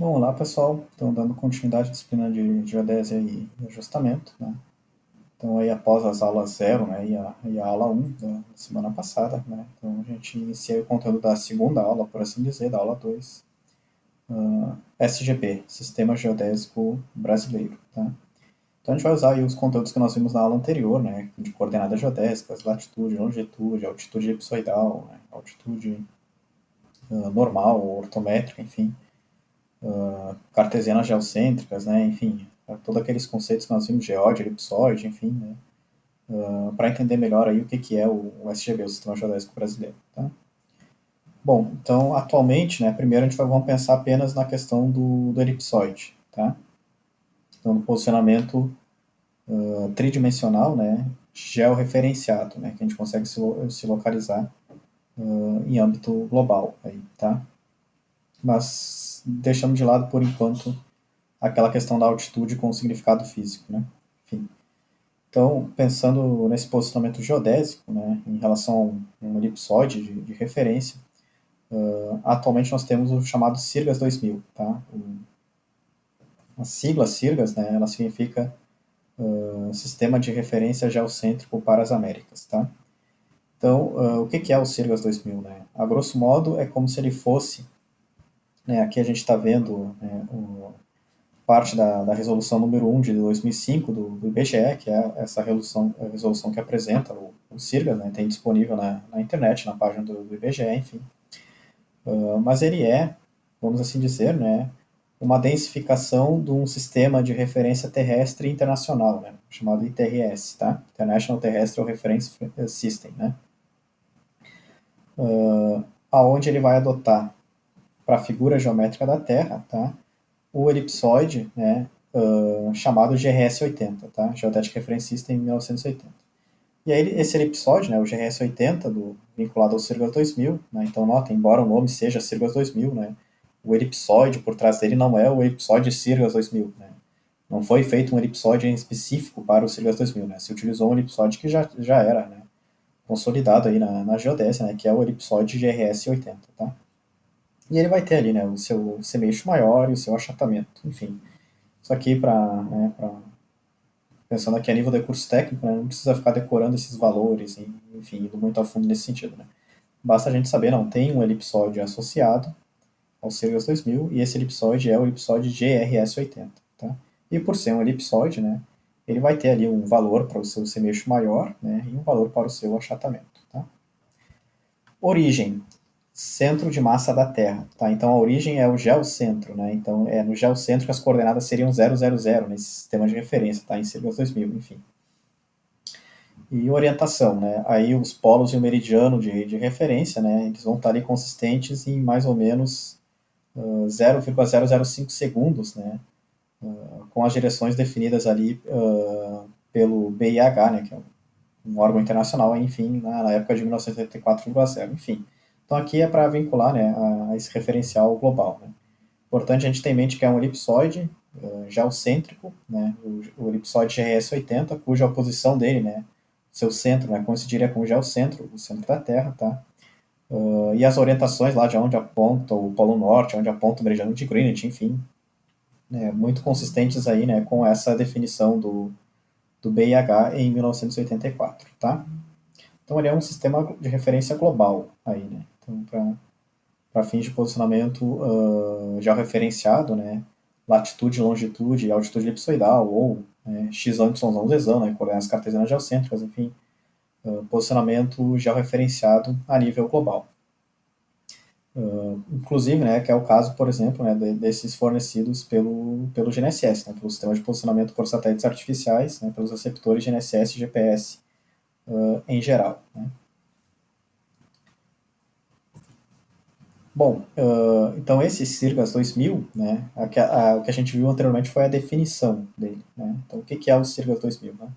Bom, olá pessoal, então dando continuidade à disciplina de geodésia e ajustamento, né? Então aí após as aulas zero, né, e a aula um da semana passada, né? Então a gente inicia o conteúdo da segunda aula, por assim dizer, da aula 2, SGB, Sistema Geodésico Brasileiro, tá? Então a gente vai usar aí os conteúdos que nós vimos na aula anterior, né, de coordenadas geodésicas, latitude, longitude, altitude elipsoidal, né, altitude normal, ortométrica, enfim, cartesianas geocêntricas, né, enfim, todos aqueles conceitos que nós vimos, geóide, elipsoide, enfim, né, para entender melhor aí o que é o SGB, o Sistema Geodésico Brasileiro. Tá? Bom, então atualmente, né, primeiro a gente vamos pensar apenas na questão do elipsoide, tá? Então, no posicionamento tridimensional, né, georreferenciado, né, que a gente consegue se localizar em âmbito global, aí, tá? Mas deixando de lado por enquanto aquela questão da altitude com o significado físico, né? Enfim. Então, pensando nesse posicionamento geodésico, né, em relação a um elipsoide de referência, atualmente nós temos o chamado SIRGAS 2000. Tá? A sigla SIRGAS, né, ela significa Sistema de Referência Geocêntrico para as Américas. Tá? Então, o que é o SIRGAS 2000? Né? A grosso modo, é como se ele fosse, né, aqui a gente está vendo né, parte da resolução número 1 de 2005 do IBGE, que é essa resolução que apresenta o SIRGAS, né, tem disponível na internet, na página do IBGE, enfim. Mas ele é, vamos assim dizer, né, uma densificação de um sistema de referência terrestre internacional, né, chamado ITRS, tá? International Terrestrial Reference System, né? Aonde ele vai adotar para a figura geométrica da Terra, tá? O elipsoide, né, chamado GRS-80, tá? Geodetic Reference System 1980. E aí esse elipsoide, né, o GRS-80, vinculado ao Sirius 2000, né, então nota, embora o nome seja Sirius 2000, né, o elipsoide por trás dele não é o elipsoide Sirius 2000, né, não foi feito um elipsoide em específico para o Sirius 2000, né, se utilizou um elipsoide que já era, né, consolidado aí na geodésia, né, que é o elipsoide GRS-80, tá? E ele vai ter ali, né, o seu semeixo maior e o seu achatamento, enfim. Isso aqui para, né, pensando aqui a nível de curso técnico, né, não precisa ficar decorando esses valores, enfim, indo muito a fundo nesse sentido, né. Basta a gente saber, não, tem um elipsoide associado ao Sirius 2000 e esse elipsoide é o elipsoide GRS-80, tá? E por ser um elipsoide, né, ele vai ter ali um valor para o seu semeixo maior, né, e um valor para o seu achatamento, tá? Origem, centro de massa da Terra, tá? Então a origem é o geocentro, né? Então é no geocentro que as coordenadas seriam 000 nesse sistema de referência, tá? Em Sirius 2000, enfim. E orientação, né? Aí os polos e o meridiano de referência, né? Eles vão estar ali consistentes em mais ou menos 0,005 segundos, né? Com as direções definidas ali pelo BIH, né? Que é um órgão internacional, enfim, na época de 1984,0, enfim. Então aqui é para vincular, né, a esse referencial global, né. Importante a gente ter em mente que é um elipsoide geocêntrico, né, o elipsoide GRS-80, cuja posição dele, né, seu centro, né, coincidiria com o geocentro, o centro da Terra, tá? E as orientações lá de onde aponta o Polo Norte, onde aponta o meridiano de Greenwich, enfim, né, muito consistentes aí, né, com essa definição do BIH em 1984, tá? Então ele é um sistema de referência global aí, né? Então, para fins de posicionamento georreferenciado, né? Latitude, longitude e altitude elipsoidal, ou x, y, z, né? Coordenadas cartesianas geocêntricas, enfim, posicionamento georreferenciado a nível global. Inclusive, né, que é o caso, por exemplo, né, desses fornecidos pelo GNSS, né, pelo Sistema de Posicionamento por Satélites Artificiais, né, pelos receptores GNSS e GPS em geral. Né. Bom, então esse Sirgas 2000, né, o que a gente viu anteriormente foi a definição dele. Né? Então, o que é o Sirgas 2000? Né?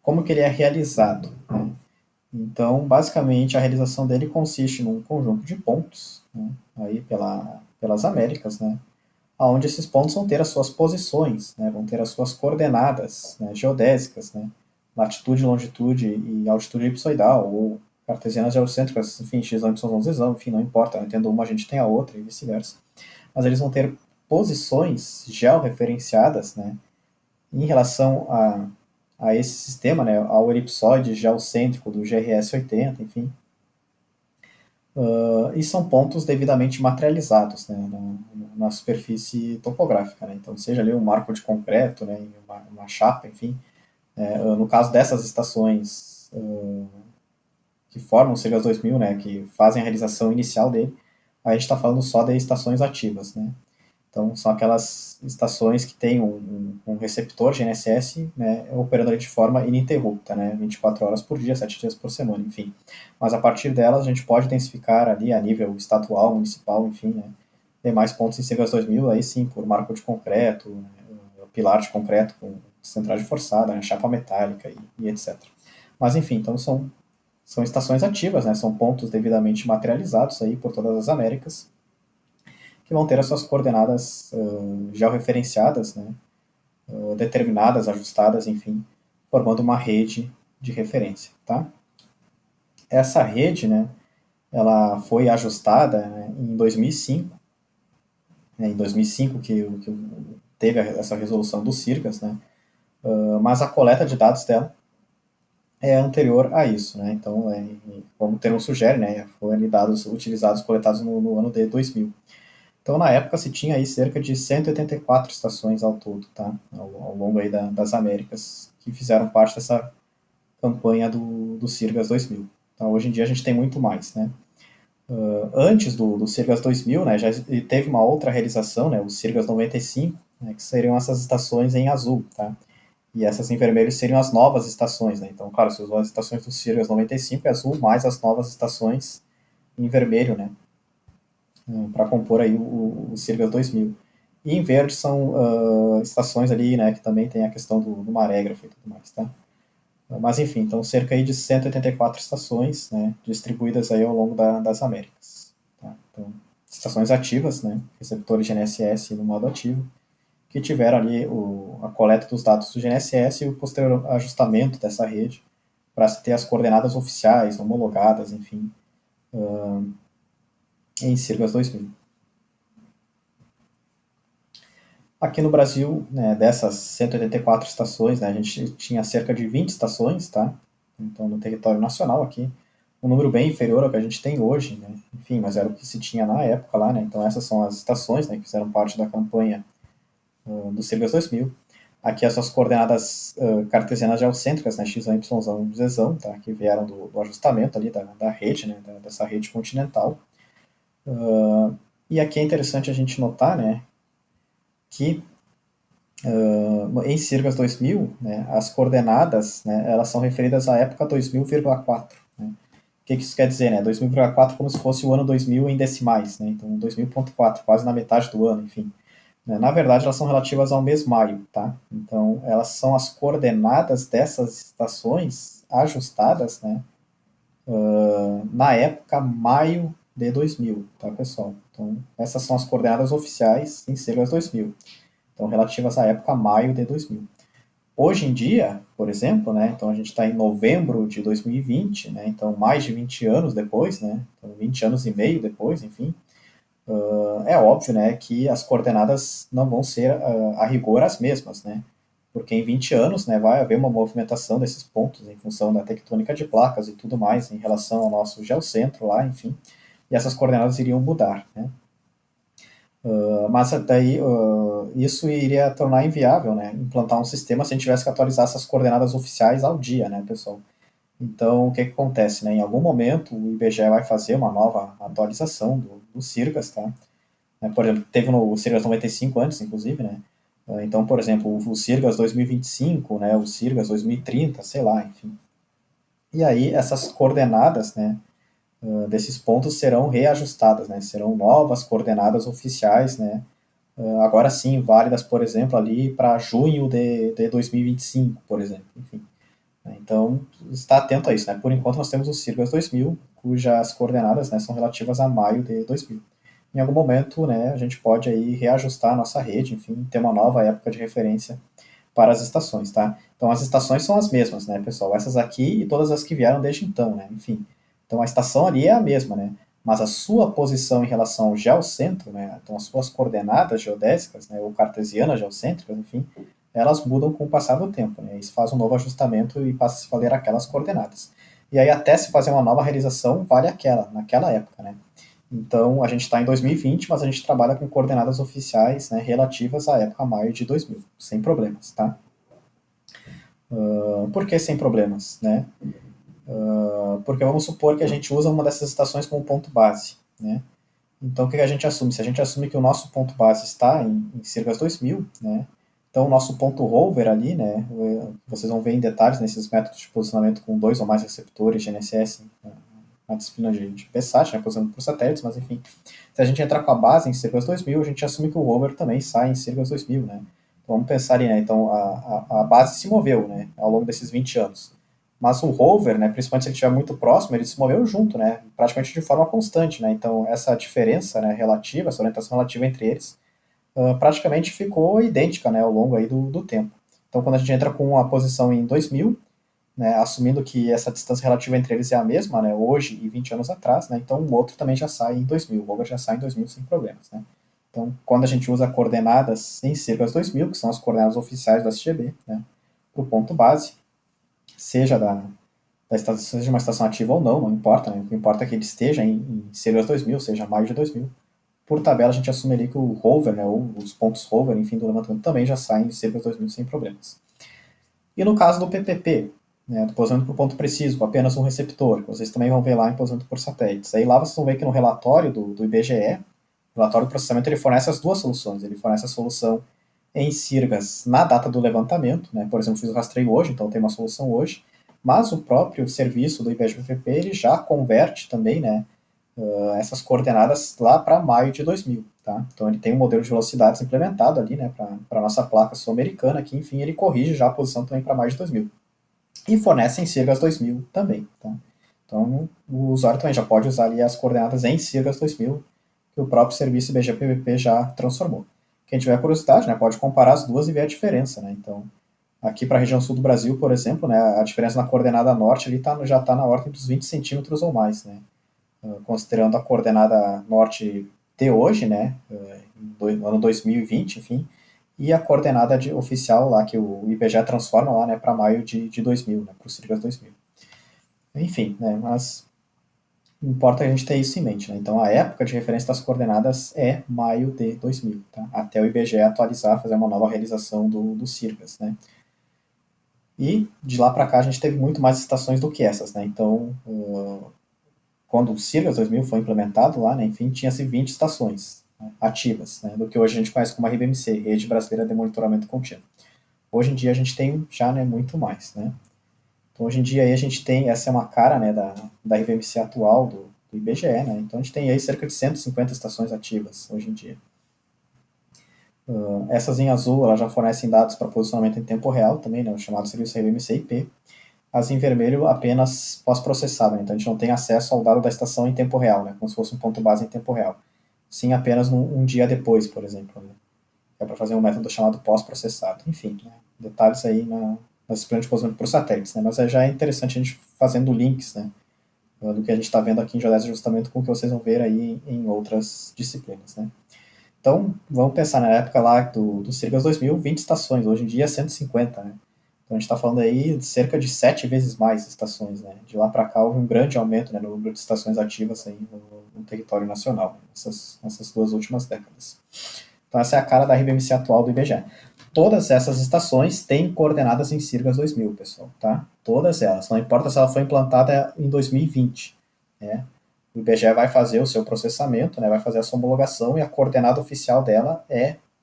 Como que ele é realizado? Né? Então, basicamente, a realização dele consiste num conjunto de pontos, né, aí pelas Américas, né, onde esses pontos vão ter as suas posições, né, vão ter as suas coordenadas né, geodésicas, né, latitude, longitude e altitude elipsoidal, ou cartesianas geocêntricas, enfim, x, y, z, enfim, não importa, né, tendo uma a gente tem a outra e vice-versa. Mas eles vão ter posições georreferenciadas, né, em relação a esse sistema, né, ao elipsoide geocêntrico do GRS 80, enfim. E são pontos devidamente materializados, né, na superfície topográfica, né? Então, seja ali um marco de concreto, né, uma chapa, enfim. No caso dessas estações que formam o Sirius 2000, né, que fazem a realização inicial dele, a gente está falando só de estações ativas, né? Então, são aquelas estações que têm um receptor GNSS, né, operando ali de forma ininterrupta, né, 24 horas por dia, 7 dias por semana, enfim. Mas a partir delas, a gente pode intensificar ali a nível estadual, municipal, enfim, né, demais pontos em Sirius 2000, aí sim, por marco de concreto, né, pilar de concreto com centragem forçada, né, chapa metálica e etc. Mas, enfim, então são estações ativas, né, são pontos devidamente materializados aí por todas as Américas, que vão ter as suas coordenadas georreferenciadas, né, determinadas, ajustadas, enfim, formando uma rede de referência. Tá? Essa rede, né, ela foi ajustada, né, em 2005, né, em 2005 que teve essa resolução do CIRGAS, né, mas a coleta de dados dela é anterior a isso, né, então, como o termo sugere, né, foram dados utilizados, coletados no ano de 2000. Então, na época, se tinha aí cerca de 184 estações ao todo, tá? Ao longo aí das Américas, que fizeram parte dessa campanha do Sirgas 2000. Então, hoje em dia a gente tem muito mais, né? Antes do Sirgas 2000, né, já teve uma outra realização, né, o Sirgas 95, né, que seriam essas estações em azul, tá? E essas em vermelho seriam as novas estações, né? Então, claro, se usou as estações do Sirgas 95 é azul, mais as novas estações em vermelho, né? Para compor aí o Sirgas 2000. E em verde são estações ali, né, que também tem a questão do marégrafo e tudo mais, tá? Mas enfim, então cerca aí de 184 estações, né, distribuídas aí ao longo das Américas. Tá? Então, estações ativas, né, receptores GNSS no modo ativo, que tiveram ali a coleta dos dados do GNSS e o posterior ajustamento dessa rede para se ter as coordenadas oficiais, homologadas, enfim, em Sirgas 2000. Aqui no Brasil, né, dessas 184 estações, né, a gente tinha cerca de 20 estações, tá? Então, no território nacional aqui, um número bem inferior ao que a gente tem hoje, né? Enfim, mas era o que se tinha na época lá, né? Então, essas são as estações, né, que fizeram parte da campanha do Sirius 2000. Aqui essas coordenadas cartesianas geocêntricas, né, x, y, z, tá? Que vieram do ajustamento ali da rede, né, dessa rede continental. E aqui é interessante a gente notar, né, que em Sirgas 2000, né, as coordenadas, né, elas são referidas à época 2000,4. Né? O que isso quer dizer? Né? 2000,4 como se fosse o ano 2000 em decimais, né? Então 2000,4, quase na metade do ano, enfim. Né? Na verdade, elas são relativas ao mês maio, tá? Então elas são as coordenadas dessas estações ajustadas, né, na época maio de 2000, tá, pessoal? Então essas são as coordenadas oficiais em Sirgas 2000. Então, relativas à época maio de 2000. Hoje em dia, por exemplo, né, então a gente está em novembro de 2020, né, então mais de 20 anos depois, né, então 20 anos e meio depois, enfim, é óbvio, né, que as coordenadas não vão ser a rigor as mesmas, né, porque em 20 anos, né, vai haver uma movimentação desses pontos em função da tectônica de placas e tudo mais em relação ao nosso geocentro lá, enfim, e essas coordenadas iriam mudar, né. Mas daí isso iria tornar inviável, né, implantar um sistema se a gente tivesse que atualizar essas coordenadas oficiais ao dia, né, pessoal? Então, o que acontece, né? Em algum momento, o IBGE vai fazer uma nova atualização do Sirgas, tá? Por exemplo, teve no Sirgas 95 antes, inclusive, né? Então, por exemplo, o Sirgas 2025, né? O Sirgas 2030, sei lá, enfim. E aí, essas coordenadas, né? Desses pontos serão reajustadas, né? Serão novas coordenadas oficiais, né? Agora sim, válidas, por exemplo, ali para junho de 2025, por exemplo. Enfim. Então, está atento a isso. Né? Por enquanto, nós temos o Sirgas 2000, cujas coordenadas, né, são relativas a maio de 2000. Em algum momento, né, a gente pode aí reajustar a nossa rede, enfim, ter uma nova época de referência para as estações, tá? Então, as estações são as mesmas, né, pessoal? Essas aqui e todas as que vieram desde então, né? Enfim. Então, a estação ali é a mesma, né? mas a sua posição em relação ao geocentro, né, então as suas coordenadas geodésicas, né, ou cartesianas geocêntricas, enfim, elas mudam com o passar do tempo, né, e se faz um novo ajustamento e passa a se valer aquelas coordenadas. E aí até se fazer uma nova realização, vale aquela, naquela época, né. Então a gente está em 2020, mas a gente trabalha com coordenadas oficiais, né, relativas à época maio de 2000, sem problemas, tá? Por que sem problemas, né? Porque vamos supor que a gente usa uma dessas estações como ponto base, né? Então, o que a gente assume? Se a gente assume que o nosso ponto base está em Sirgas 2000, né? Então, o nosso ponto rover ali, né? Vocês vão ver em detalhes nesses métodos de posicionamento com dois ou mais receptores GNSS, na disciplina de PSAT, né? Posicionamento por satélites, mas enfim. Se a gente entrar com a base em Sirgas 2000, a gente assume que o rover também sai em Sirgas 2000, né? Então, vamos pensar ali, né? Então, a base se moveu, né? Ao longo desses 20 anos. Mas o rover, né, principalmente se ele estiver muito próximo, ele se moveu junto, né, praticamente de forma constante, né, então essa diferença, né, relativa, essa orientação relativa entre eles, praticamente ficou idêntica, né, ao longo aí do tempo. Então quando a gente entra com a posição em 2000, né, assumindo que essa distância relativa entre eles é a mesma, né, hoje e 20 anos atrás, né, então o outro também já sai em 2000, o rover já sai em 2000 sem problemas, né. Então quando a gente usa coordenadas em Sirgas 2000, que são as coordenadas oficiais do SGB, né, para o ponto base, seja da estação, seja uma estação ativa ou não, não importa, né? O que importa é que ele esteja em Sirius 2000, seja maio de 2000. Por tabela, a gente assume ali que o rover, né, ou os pontos rover, enfim, do levantamento também já saem em Sirius 2000 sem problemas. E no caso do PPP, né, do posicionamento por ponto preciso, com apenas um receptor, que vocês também vão ver lá em posicionamento por satélites. Aí lá vocês vão ver que no relatório do IBGE, o relatório do processamento, ele fornece as duas soluções. Ele fornece a solução em Sirgas na data do levantamento, né? Por exemplo, fiz o rastreio hoje, então tem uma solução hoje, mas o próprio serviço do IBGPP ele já converte também, né, essas coordenadas lá para maio de 2000, tá? Então ele tem um modelo de velocidades implementado ali, né, para a nossa placa sul-americana, que enfim ele corrige já a posição também para maio de 2000. E fornece em Sirgas 2000 também, tá? Então o usuário também já pode usar ali as coordenadas em Sirgas 2000, que o próprio serviço IBGPP já transformou. Quem tiver curiosidade, né, pode comparar as duas e ver a diferença, né? Então, aqui para a região sul do Brasil, por exemplo, né, a diferença na coordenada norte ali já está na ordem dos 20 centímetros ou mais, né? Considerando a coordenada norte de hoje, né, no ano 2020, enfim, e a coordenada oficial lá que o IBGE transforma lá, né, para maio de 2000, né, para o Sirgas 2000. Enfim, né, mas importa a gente ter isso em mente, né? Então a época de referência das coordenadas é maio de 2000, tá? Até o IBGE atualizar, fazer uma nova realização do Sirgas, né? E de lá para cá a gente teve muito mais estações do que essas, né? Então, quando o Sirius 2000 foi implementado lá, né, enfim, tinha-se 20 estações, né, ativas, né, do que hoje a gente conhece como a RBMC, Rede Brasileira de Monitoramento Contínuo. Hoje em dia a gente tem já, né, muito mais, né. Então hoje em dia aí a gente tem, essa é uma cara, né, da RBMC atual do IBGE, né, então a gente tem aí cerca de 150 estações ativas hoje em dia. Essas em azul, elas já fornecem dados para posicionamento em tempo real também, né, o chamado serviço RBMC-IP. As em vermelho apenas pós-processado, né? Então a gente não tem acesso ao dado da estação em tempo real, né? Como se fosse um ponto base em tempo real. Sim, apenas um dia depois, por exemplo. Né? É para fazer um método chamado pós-processado. Enfim, né? Detalhes aí na disciplina de posicionamento por satélites, né? Mas já é interessante a gente fazendo links, né? Do que a gente está vendo aqui em geodésia de ajustamento com o que vocês vão ver aí em outras disciplinas, né? Então, vamos pensar na época lá do Sirius 2000, 20 estações, hoje em dia 150, né? Então a gente está falando aí de cerca de 7 vezes mais estações, né? De lá para cá houve um grande aumento, né, no número de estações ativas aí no território nacional, nessas duas últimas décadas. Então essa é a cara da RBMC atual do IBGE. Todas essas estações têm coordenadas em Sirgas 2000, pessoal, tá? Todas elas, não importa se ela foi implantada em 2020, né? O IBGE vai fazer o seu processamento, né, vai fazer a sua homologação e a coordenada oficial dela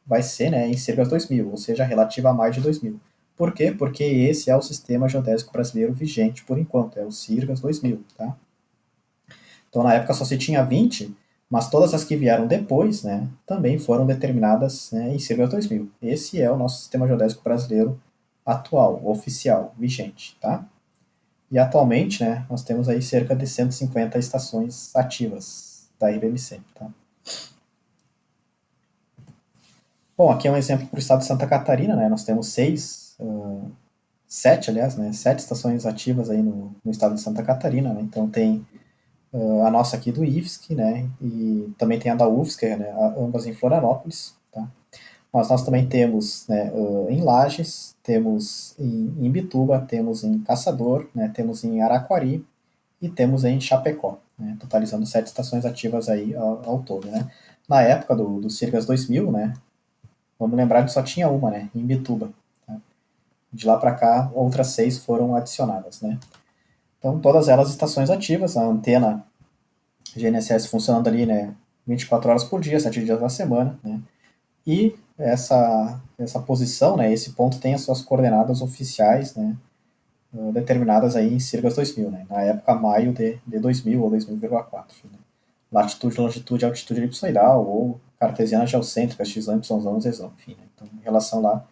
vai ser, né, em Sirgas 2000, ou seja, relativa a mais de 2000. Por quê? Porque esse é o sistema geodésico brasileiro vigente por enquanto, é o Sirgas 2000, tá? Então na época só se tinha 20, mas todas as que vieram depois, né, também foram determinadas, né, em Sirgas 2000. Esse é o nosso sistema geodésico brasileiro atual, oficial, vigente, tá? E atualmente, né, nós temos aí cerca de 150 estações ativas da IBMC, tá? Bom, aqui é um exemplo para o estado de Santa Catarina, né? Nós temos sete, aliás, né? 7 estações ativas aí no estado de Santa Catarina, né? Então tem a nossa aqui do IFSC, né, e também tem a da UFSC, né, ambas em Florianópolis, tá? Mas nós também temos, né, em Lages, temos em Bituba, temos em Caçador, né, temos em Araquari e temos em Chapecó, né, totalizando 7 estações ativas aí ao todo, né. Na época do Sirgas 2000, né, vamos lembrar que só tinha uma, né, em Bituba. Tá? De lá para cá, outras 6 foram adicionadas, né. Então, todas elas estações ativas, a antena GNSS funcionando ali, né, 24 horas por dia, 7 dias da semana, né. E essa posição, né, esse ponto tem as suas coordenadas oficiais, né, determinadas aí em Sirgas 2000, né, na época maio de 2000 ou 2000,4. Né. Latitude, longitude, altitude elipsoidal ou cartesiana geocêntrica, x, y, z, z, enfim. Né. Então, em relação lá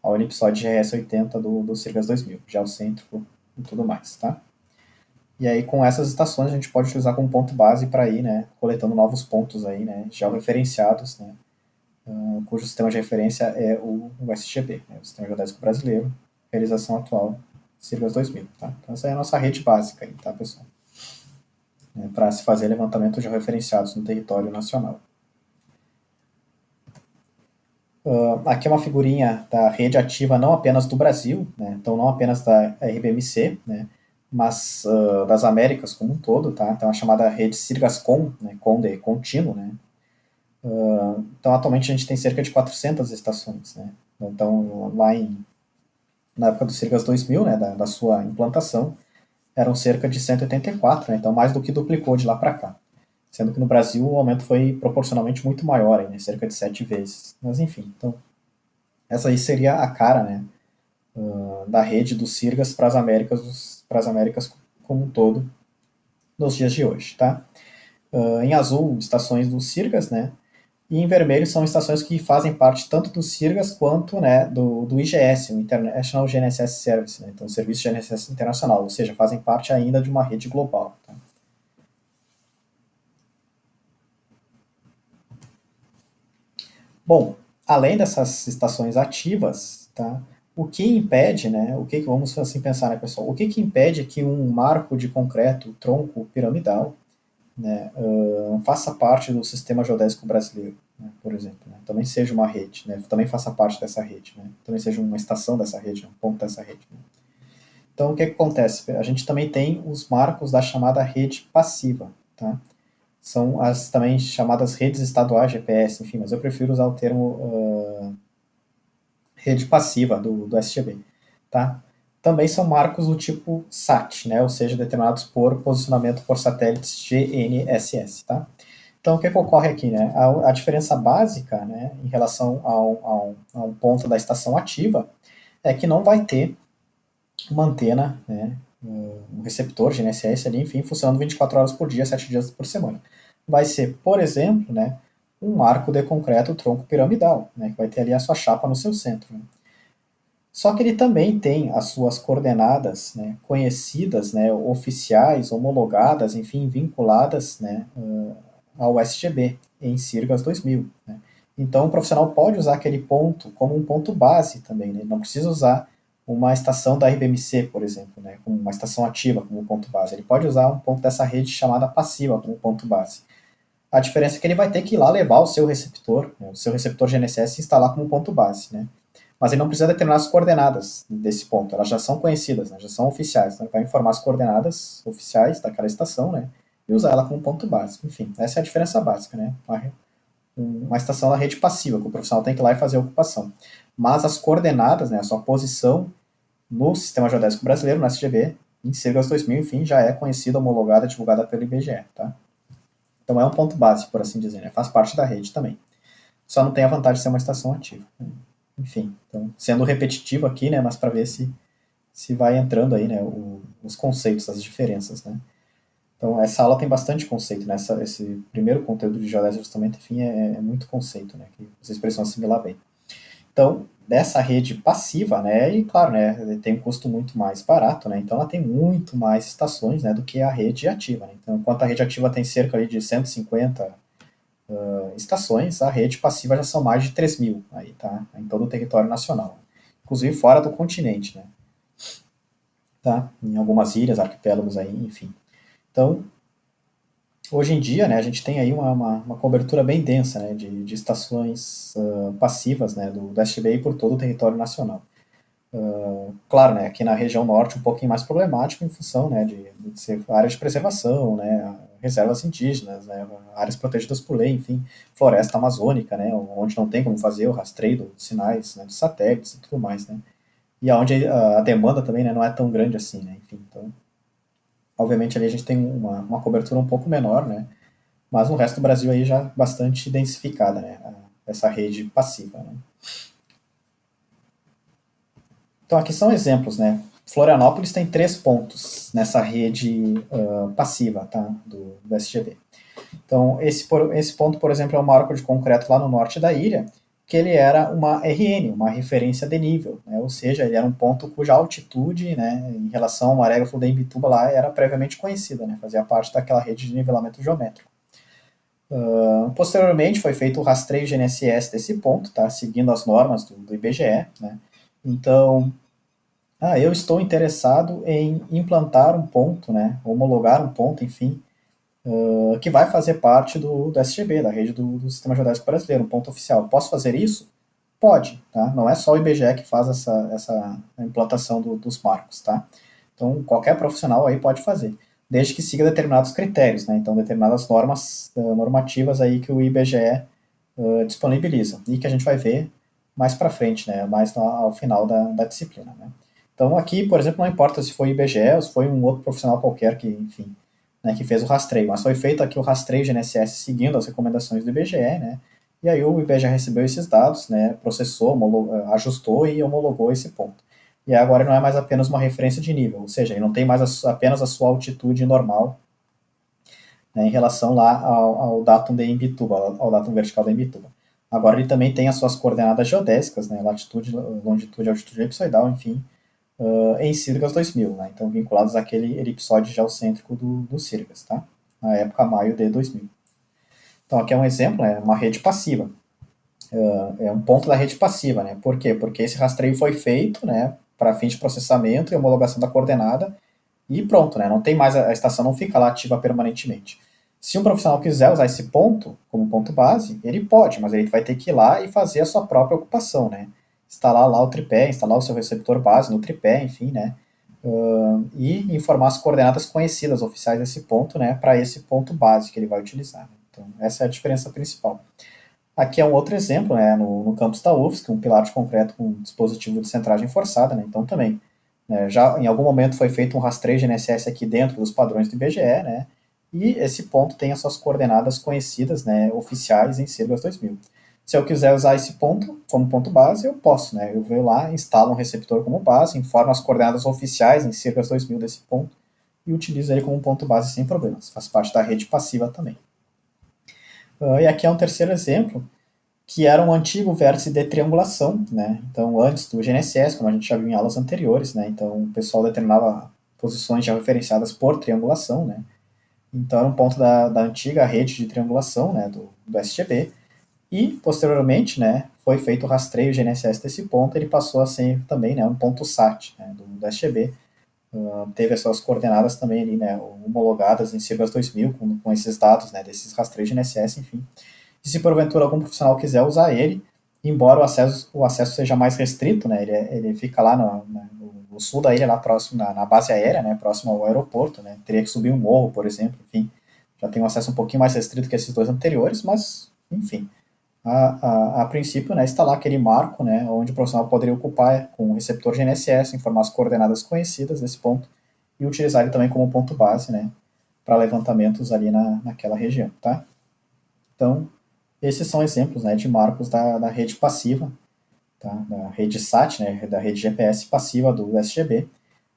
ao elipsoide GS80 do Sirgas 2000, geocêntrico e tudo mais, tá? E aí, com essas estações, a gente pode utilizar como ponto base para ir, né, coletando novos pontos aí, né, georreferenciados, né, cujo sistema de referência é o SGB, né, o Sistema Geodésico Brasileiro, realização atual, Sirgas 2000, tá? Então, essa é a nossa rede básica aí, tá, pessoal? Para se fazer levantamento de referenciados no território nacional. Aqui é uma figurinha da rede ativa não apenas do Brasil, né, então não apenas da RBMC, né, mas das Américas como um todo, tá? Então a chamada rede Sirgascom, né, com de contínuo, né? Então atualmente a gente tem cerca de 400 estações, né? Então na época do Sirgas 2000, né, da sua implantação, eram cerca de 184, né? Então mais do que duplicou de lá para cá. Sendo que no Brasil o aumento foi proporcionalmente muito maior, né, cerca de 7 vezes. Mas enfim, então essa aí seria a cara, né, da rede dos Sirgas para as Américas como um todo nos dias de hoje, tá? Em azul, estações dos Sirgas, né? E em vermelho são estações que fazem parte tanto dos Sirgas quanto, né, do IGS, o International GNSS Service, né? Então, o Serviço de GNSS Internacional, ou seja, fazem parte ainda de uma rede global. Tá? Bom, além dessas estações ativas, tá? O que impede, né? O que vamos assim pensar, né, pessoal? O que impede que um marco de concreto, tronco piramidal, né, faça parte do sistema geodésico brasileiro, né, por exemplo, né, também seja uma rede, né, também faça parte dessa rede, né, também seja uma estação dessa rede, um ponto dessa rede. Né. Então, o que acontece? A gente também tem os marcos da chamada rede passiva, tá? São as também chamadas redes estaduais GPS, enfim, mas eu prefiro usar o termo rede passiva do SGB, tá? Também são marcos do tipo SAT, né, ou seja, determinados por posicionamento por satélites GNSS, tá? Então, o que ocorre aqui? Né? A diferença básica, né, em relação a um ponto da estação ativa é que não vai ter uma antena, né, um receptor GNSS ali, enfim, funcionando 24 horas por dia, 7 dias por semana. Vai ser, por exemplo, né, um arco de concreto tronco piramidal, né, que vai ter ali a sua chapa no seu centro. Né. Só que ele também tem as suas coordenadas, né, conhecidas, né, oficiais, homologadas, enfim, vinculadas, né, ao SGB em Sirgas 2000. Né. Então, o profissional pode usar aquele ponto como um ponto base também. Né. Ele não precisa usar uma estação da RBMC, por exemplo, né, como uma estação ativa como ponto base. Ele pode usar um ponto dessa rede chamada passiva como ponto base. A diferença é que ele vai ter que ir lá levar o seu receptor, né, o seu receptor GNSS e instalar como ponto base. Né. Mas ele não precisa determinar as coordenadas desse ponto, elas já são conhecidas, né, já são oficiais. Então ele vai informar as coordenadas oficiais daquela estação, né, e usar ela como ponto básico. Enfim, essa é a diferença básica, né? Uma estação da rede passiva, que o profissional tem que ir lá e fazer a ocupação. Mas as coordenadas, né, a sua posição no Sistema Geodésico Brasileiro, no SGB, em Sirgas 2000, enfim, já é conhecida, homologada, divulgada pelo IBGE, tá? Então é um ponto básico, por assim dizer, né? Faz parte da rede também. Só não tem a vantagem de ser uma estação ativa. Né? Enfim, então, sendo repetitivo aqui, né, mas para ver se vai entrando aí, né, os conceitos, as diferenças, né. Então, essa aula tem bastante conceito, né, esse primeiro conteúdo de geodésia justamente, enfim, é muito conceito, né, que vocês precisam assimilar bem. Então, dessa rede passiva, né, e claro, né, tem um custo muito mais barato, né, então ela tem muito mais estações, né, do que a rede ativa, né. Então, enquanto a rede ativa tem cerca ali de 150 estações, a rede passiva já são mais de 3.000 aí, tá? Em todo o território nacional. Inclusive fora do continente, né? Tá? Em algumas ilhas, arquipélagos aí, enfim. Então, hoje em dia, né, a gente tem aí uma cobertura bem densa, né, de estações passivas, né, do SGBI por todo o território nacional. Claro, né, aqui na região norte um pouquinho mais problemático em função, né, de ser área de preservação, né, reservas indígenas, né, áreas protegidas por lei, enfim, floresta amazônica, né, onde não tem como fazer o rastreio dos sinais, né, dos satélites e tudo mais, né, e aonde a demanda também, né, não é tão grande assim, né, enfim, então, obviamente ali a gente tem uma cobertura um pouco menor, né, mas no resto do Brasil aí já bastante densificada, né, essa rede passiva, né. Então aqui são exemplos, né? Florianópolis tem 3 pontos nessa rede passiva, tá? Do SGB. Então esse ponto, por exemplo, é um marco de concreto lá no norte da ilha, que ele era uma RN, uma referência de nível, né? Ou seja, ele era um ponto cuja altitude, né, em relação ao Marégrafo da Imbituba lá, era previamente conhecida, né? Fazia parte daquela rede de nivelamento geométrico. Posteriormente foi feito o rastreio GNSS desse ponto, tá? Seguindo as normas do IBGE, né? Então, eu estou interessado em implantar um ponto, né, homologar um ponto, enfim, que vai fazer parte do SGB, da rede do Sistema Geodésico Brasileiro, um ponto oficial. Posso fazer isso? Pode, tá? Não é só o IBGE que faz essa implantação dos marcos, tá? Então, qualquer profissional aí pode fazer, desde que siga determinados critérios, né? Então, determinadas normas normativas aí que o IBGE disponibiliza e que a gente vai ver mais para frente, né? Mais ao final da disciplina, né? Então, aqui, por exemplo, não importa se foi o IBGE ou se foi um outro profissional qualquer que, enfim, né, que fez o rastreio, mas foi feito aqui o rastreio GNSS seguindo as recomendações do IBGE, né? E aí o IBGE recebeu esses dados, né, processou, ajustou e homologou esse ponto. E agora não é mais apenas uma referência de nível, ou seja, ele não tem mais apenas a sua altitude normal, né, em relação lá ao datum de Imbituba, ao datum vertical da Imbituba. Agora ele também tem as suas coordenadas geodésicas, né, latitude, longitude, altitude elipsoidal, enfim, em Sirgas 2000, né, então vinculados àquele elipsóide geocêntrico do Sirgas, tá? Na época maio de 2000. Então aqui é um exemplo, é uma rede passiva, é um ponto da rede passiva, né? Por quê? Porque esse rastreio foi feito, né, para fins de processamento e homologação da coordenada e pronto, né? Não tem mais a estação não fica lá ativa permanentemente. Se um profissional quiser usar esse ponto como ponto base, ele pode, mas ele vai ter que ir lá e fazer a sua própria ocupação, né? Instalar lá o tripé, instalar o seu receptor base no tripé, enfim, né? E informar as coordenadas conhecidas oficiais desse ponto, né? Para esse ponto base que ele vai utilizar. Então, essa é a diferença principal. Aqui é um outro exemplo, né, no campus da UFSC, um pilar de concreto com dispositivo de centragem forçada, né, então também, né, já em algum momento foi feito um rastreio de GNSS aqui dentro dos padrões do IBGE, né, e esse ponto tem as suas coordenadas conhecidas, né, oficiais em Sirgas 2000. Se eu quiser usar esse ponto como ponto base, eu posso, né, eu vou lá, instalo um receptor como base, informo as coordenadas oficiais em Sirgas 2000 desse ponto e utilizo ele como ponto base sem problemas, faz parte da rede passiva também. E aqui é um terceiro exemplo, que era um antigo vértice de triangulação, né? Então, antes do GNSS, como a gente já viu em aulas anteriores, né? Então, o pessoal determinava posições já referenciadas por triangulação, né? Então, era um ponto da antiga rede de triangulação, né? Do SGB. E, posteriormente, né? Foi feito o rastreio GNSS desse ponto, ele passou a ser também, né? Um ponto SAT, né? Do SGB. Teve as suas coordenadas também ali, né? Homologadas em Sirgas 2000 com esses dados, né? Desses rastreios GNSS, enfim. E se porventura algum profissional quiser usar ele, embora o acesso seja mais restrito, né, ele fica lá no sul da ilha, lá próximo na base aérea, né, próximo ao aeroporto, né, teria que subir um morro, por exemplo, enfim, já tem um acesso um pouquinho mais restrito que esses dois anteriores, mas, enfim, a princípio, né, está lá aquele marco, né, onde o profissional poderia ocupar com o receptor GNSS, informar as coordenadas conhecidas desse ponto e utilizar ele também como ponto base, né, para levantamentos ali naquela região, tá? Então, esses são exemplos, né, de marcos da rede passiva, tá, da rede SAT, né, da rede GPS passiva do SGB,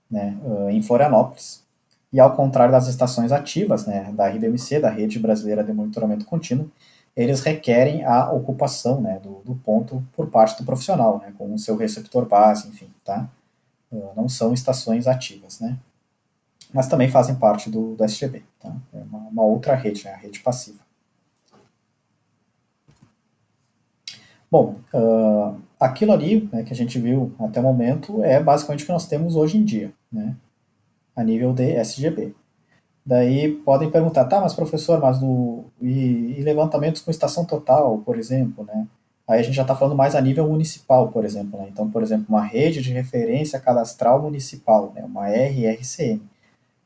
né, em Florianópolis. E ao contrário das estações ativas, né, da RBMC, da Rede Brasileira de Monitoramento Contínuo, eles requerem a ocupação, né, do ponto por parte do profissional, né, com o seu receptor base, enfim, tá? Não são estações ativas, né? Mas também fazem parte do SGB, tá? É uma outra rede, né, a rede passiva. Bom, aquilo ali, né, que a gente viu até o momento é basicamente o que nós temos hoje em dia, né, a nível de SGB. Daí podem perguntar, tá, mas professor, e levantamentos com estação total, por exemplo, né? Aí a gente já está falando mais a nível municipal, por exemplo, né? Então, por exemplo, uma rede de referência cadastral municipal, né? Uma RRCM.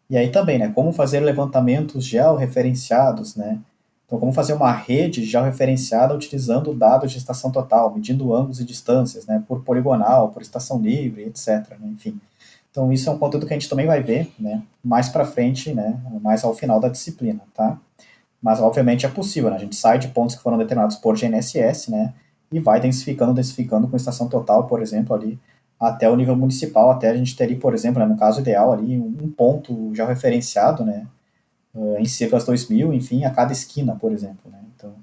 E aí também, né? Como fazer levantamentos georreferenciados, né? Então, como fazer uma rede georreferenciada utilizando dados de estação total, medindo ângulos e distâncias, né? Por poligonal, por estação livre, etc. Né? Enfim. Então, isso é um conteúdo que a gente também vai ver, né? Mais para frente, né? Mais ao final da disciplina, tá? Mas, obviamente, é possível, né? A gente sai de pontos que foram determinados por GNSS, né? E vai densificando com estação total, por exemplo, ali, até o nível municipal, até a gente ter ali, por exemplo, né, no caso ideal, ali, um ponto já referenciado, né? Em siglas 2000, enfim, a cada esquina, por exemplo, né? Então,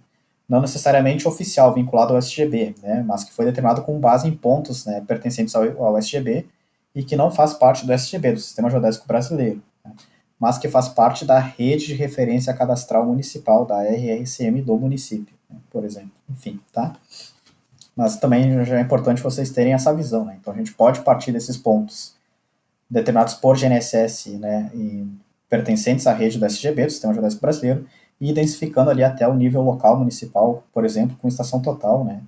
não necessariamente oficial, vinculado ao SGB, né? Mas que foi determinado com base em pontos, né, pertencentes ao SGB e que não faz parte do SGB, do Sistema Geodésico Brasileiro, né? Mas que faz parte da rede de referência cadastral municipal, da RRCM do município, né, por exemplo. Enfim, tá? Mas também já é importante vocês terem essa visão, né? Então a gente pode partir desses pontos determinados por GNSS, né, pertencentes à rede do SGB, do Sistema Geodésico Brasileiro, e densificando ali até o nível local municipal, por exemplo, com estação total, né?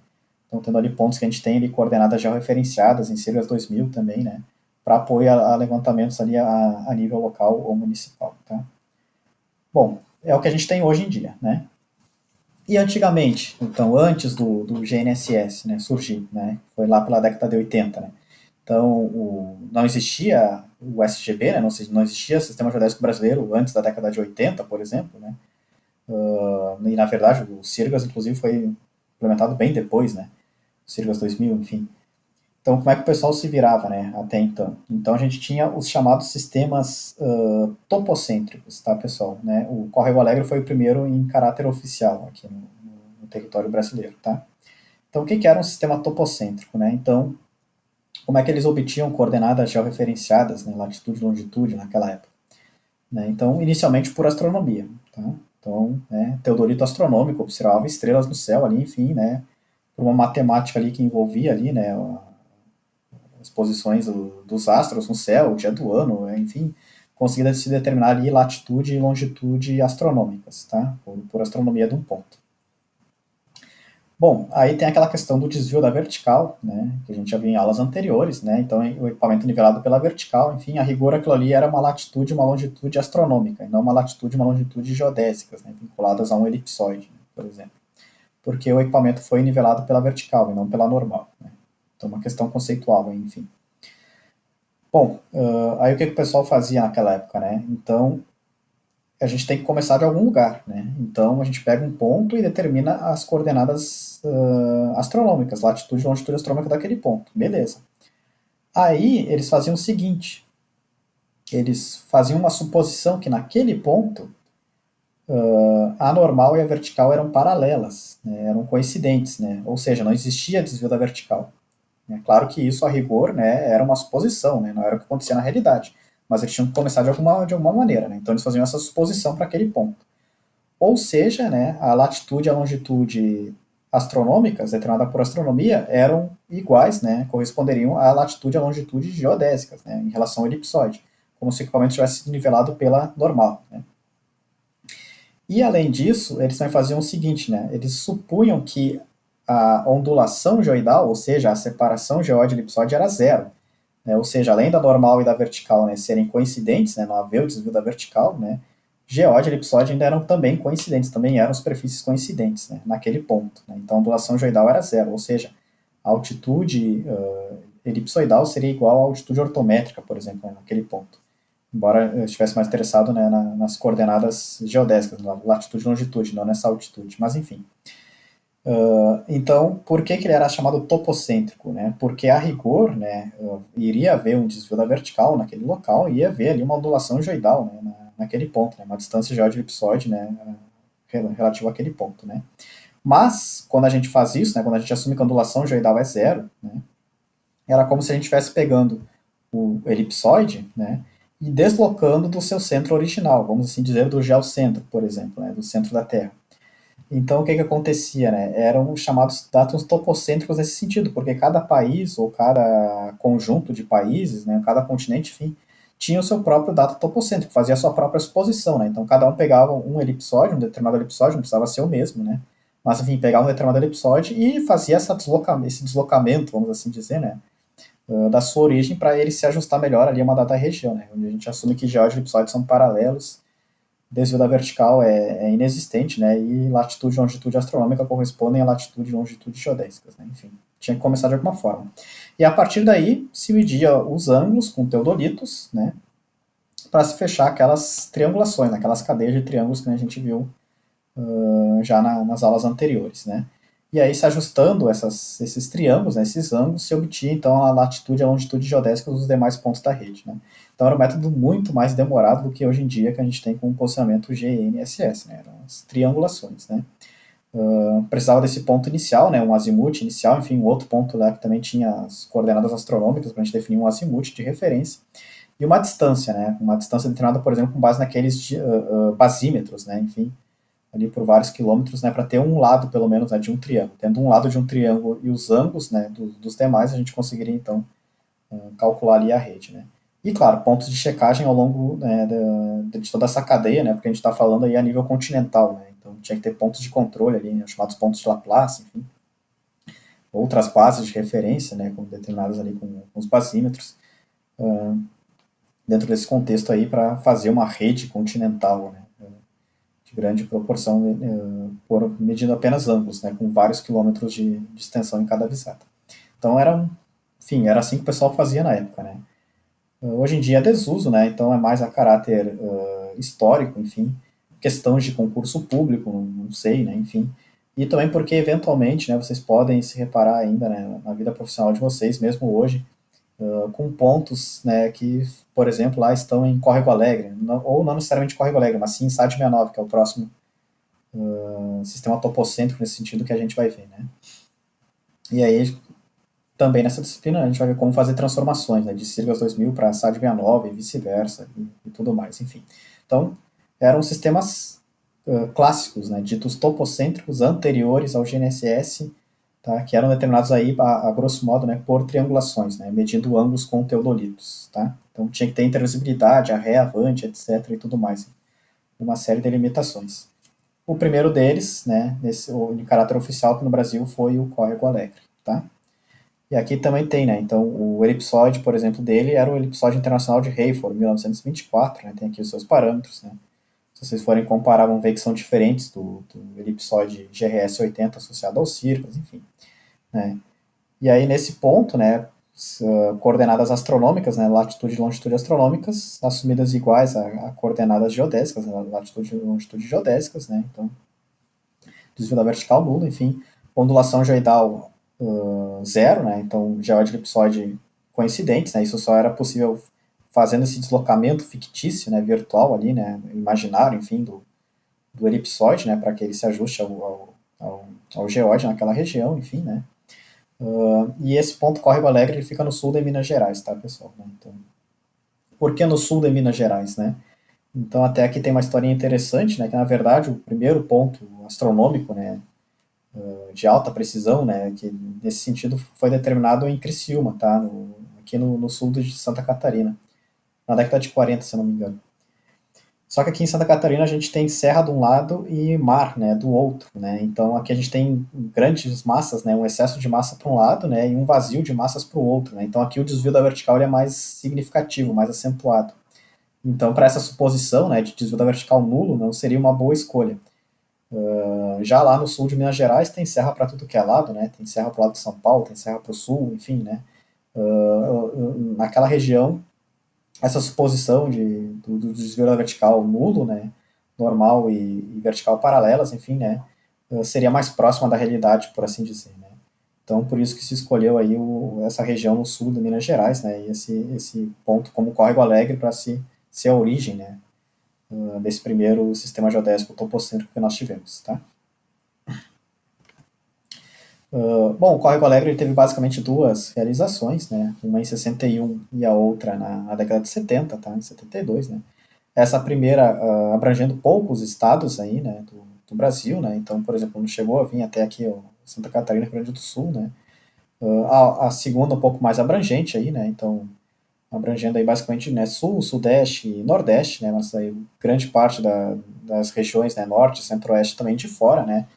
Então, tendo ali pontos que a gente tem ali coordenadas georreferenciadas em siglas 2000 também, né? Para apoio a levantamentos ali a nível local ou municipal, tá? Bom, é o que a gente tem hoje em dia, né? E antigamente, então, antes do GNSS, né, surgir, né? Foi lá pela década de 80, né? Então, não existia o SGB, né? Não existia o Sistema Geodésico Brasileiro antes da década de 80, por exemplo, né? E, na verdade, o Sirgas, inclusive, foi implementado bem depois, né? O Sirgas 2000, enfim. Então, como é que o pessoal se virava, né, até então? Então, a gente tinha os chamados sistemas topocêntricos, tá, pessoal? Né? O Córrego Alegre foi o primeiro em caráter oficial aqui no território brasileiro, tá? Então, o que era um sistema topocêntrico, né? Então, como é que eles obtinham coordenadas georreferenciadas, né, latitude e longitude naquela época? Né? Então, inicialmente por astronomia, tá? Então, né, teodolito astronômico, observava estrelas no céu ali, enfim, né, por uma matemática ali que envolvia ali, né, as posições dos astros no céu, o dia do ano, enfim, conseguia se determinar ali latitude e longitude astronômicas, tá? Por astronomia de um ponto. Bom, aí tem aquela questão do desvio da vertical, né, que a gente já viu em aulas anteriores, né, então o equipamento nivelado pela vertical, enfim, a rigor aquilo ali era uma latitude e uma longitude astronômica, e não uma latitude e uma longitude geodésicas, né, vinculadas a um elipsoide, por exemplo, porque o equipamento foi nivelado pela vertical e não pela normal, né, então uma questão conceitual, enfim. Bom, aí o que o pessoal fazia naquela época, né, então a gente tem que começar de algum lugar, né? Então a gente pega um ponto e determina as coordenadas astronômicas, latitude e longitude astronômica daquele ponto, beleza. Aí eles faziam o seguinte: eles faziam uma suposição que naquele ponto a normal e a vertical eram paralelas, né? Eram coincidentes, né? Ou seja, não existia desvio da vertical. É claro que isso, a rigor, né, era uma suposição, né? Não era o que acontecia na realidade, mas eles tinham que começar de alguma maneira, né? Então eles faziam essa suposição para aquele ponto. Ou seja, né, a latitude e a longitude astronômicas, determinada por astronomia, eram iguais, né, corresponderiam à latitude e à longitude geodésicas, né, em relação ao elipsoide, como se o equipamento tivesse sido nivelado pela normal. Né. E, além disso, eles também faziam o seguinte, né, eles supunham que a ondulação geoidal, ou seja, a separação geóide-elipsoide era zero. Né, ou seja, além da normal e da vertical, né, serem coincidentes, né, não haver o desvio da vertical, né, geóide e elipsoide ainda eram também coincidentes, também eram superfícies coincidentes, né, naquele ponto. Né, então a ondulação geoidal era zero, ou seja, a altitude elipsoidal seria igual à altitude ortométrica, por exemplo, né, naquele ponto. Embora eu estivesse mais interessado, né, nas coordenadas geodésicas, na latitude e longitude, não nessa altitude, mas enfim. Então, por que ele era chamado topocêntrico? Né? Porque, a rigor, né, iria haver um desvio da vertical naquele local e ia haver ali uma ondulação geoidal, né, naquele ponto, né, uma distância geoide-elipsoide, né, relativa àquele ponto. Né? Mas, quando a gente faz isso, né, quando a gente assume que a ondulação geoidal é zero, né, era como se a gente estivesse pegando o elipsoide, né, e deslocando do seu centro original, vamos assim dizer, do geocentro, por exemplo, né, do centro da Terra. Então, o que acontecia, né? Eram chamados dados topocêntricos nesse sentido, porque cada país ou cada conjunto de países, né, cada continente, enfim, tinha o seu próprio dado topocêntrico, fazia a sua própria suposição, né? Então cada um pegava um elipsóide, um determinado elipsóide, não precisava ser o mesmo, né? Mas enfim, pegava um determinado elipsóide e fazia esse deslocamento, vamos assim dizer, né? Da sua origem para ele se ajustar melhor ali a uma dada região, né? Onde a gente assume que geóide e elipsóide são paralelos, desvio da vertical é inexistente, né? E latitude e longitude astronômica correspondem à latitude e longitude geodésicas, né? Enfim, tinha que começar de alguma forma. E a partir daí se media os ângulos com teodolitos, né? Para se fechar aquelas triangulações, aquelas cadeias de triângulos que a gente viu já nas aulas anteriores, né? E aí, se ajustando esses triângulos, né, esses ângulos, se obtinha então a latitude e a longitude geodésicas dos demais pontos da rede, né? Então era um método muito mais demorado do que hoje em dia que a gente tem com o posicionamento GNSS, né? Eram as triangulações, né? Precisava desse ponto inicial, né, um azimuth inicial, enfim, um outro ponto lá que também tinha as coordenadas astronômicas para a gente definir um azimuth de referência e uma distância, né, uma distância determinada, por exemplo, com base naqueles basímetros, né, enfim, ali por vários quilômetros, né, para ter um lado, pelo menos, né, de um triângulo. Tendo um lado de um triângulo e os ângulos, né, dos demais, a gente conseguiria, então, calcular ali a rede, né. E, claro, pontos de checagem ao longo, né, de toda essa cadeia, né, porque a gente está falando aí a nível continental, né, então tinha que ter pontos de controle ali, né, chamados pontos de Laplace, enfim, outras bases de referência, né, com determinadas ali com os basímetros, dentro desse contexto aí para fazer uma rede continental, né, de grande proporção, medindo apenas ângulos, né, com vários quilômetros de extensão em cada visada. Então enfim, era assim que o pessoal fazia na época, né. Hoje em dia é desuso, né, então é mais a caráter histórico, enfim, questões de concurso público, não sei, né, enfim. E também porque, eventualmente, né, vocês podem se reparar ainda, né, na vida profissional de vocês, mesmo hoje, com pontos, né, que, por exemplo, lá estão em Córrego Alegre, ou não necessariamente Córrego Alegre, mas sim em SAD 69, que é o próximo sistema topocêntrico nesse sentido que a gente vai ver, né. E aí, também nessa disciplina, a gente vai ver como fazer transformações, né, de Sirgas 2000 para SAD 69 e vice-versa, e tudo mais, enfim. Então, eram sistemas clássicos, né, ditos topocêntricos anteriores ao GNSS, tá, que eram determinados aí, a grosso modo, né, por triangulações, né, medindo ângulos com teodolitos. Tá? Então, tinha que ter intervisibilidade, arré, avante, etc. e tudo mais. Uma série de limitações. O primeiro deles, né, de caráter oficial aqui no Brasil, foi o Córrego Alegre. Tá? E aqui também tem, né? Então, o elipsoide, por exemplo, dele era o elipsoide internacional de Hayford, 1924, né? Tem aqui os seus parâmetros, né? Se vocês forem comparar, vão ver que são diferentes do elipsoide GRS 80 associado ao Cirrus, enfim, né? E aí, nesse ponto, né, coordenadas astronômicas, né, latitude e longitude astronômicas, assumidas iguais a coordenadas geodésicas, né, latitude e longitude geodésicas, né? Então, desvio da vertical nulo, enfim, ondulação geoidal zero, né? Então, geóide e elipsoide coincidentes, né? Isso só era possível fazendo esse deslocamento fictício, né, virtual ali, né, imaginário, enfim, do elipsoide, né, para que ele se ajuste ao geóide naquela região, enfim, né. E esse ponto Córrego Alegre ele fica no sul de Minas Gerais, tá, pessoal? Então, por que no sul de Minas Gerais, né? Então, até aqui tem uma historinha interessante, né, que na verdade o primeiro ponto astronômico, né, de alta precisão, né, que nesse sentido foi determinado em Criciúma, tá, aqui no sul de Santa Catarina, na década de 40, se eu não me engano. Só que aqui em Santa Catarina a gente tem serra de um lado e mar, né, do outro, né? Então aqui a gente tem grandes massas, né, um excesso de massa para um lado, né, e um vazio de massas para o outro, né? Então aqui o desvio da vertical ele é mais significativo, mais acentuado. Então para essa suposição, né, de desvio da vertical nulo, não seria uma boa escolha. Já lá no sul de Minas Gerais tem serra para tudo que é lado, né? Tem serra para o lado de São Paulo, tem serra para o sul, enfim, né? Naquela região essa suposição do desvio da vertical nulo, né, normal e vertical paralelas, enfim, né, seria mais próxima da realidade, por assim dizer, né. Então, por isso que se escolheu aí essa região no sul de Minas Gerais, né, e esse ponto como Córrego Alegre para ser a origem, né, desse primeiro sistema geodésico topocêntrico que nós tivemos, tá. Bom, o Córrego Alegre teve basicamente duas realizações, né, uma em 61 e a outra na década de 70, tá, em 72, né. Essa primeira abrangendo poucos estados aí, né, do Brasil, né, então, por exemplo, não chegou a vir até aqui ó, Santa Catarina, Rio Grande do Sul, né, a segunda um pouco mais abrangente aí, né, então abrangendo aí basicamente, né, sul, sudeste e nordeste, né, mas aí grande parte das regiões, né, norte, centro-oeste também de fora, né.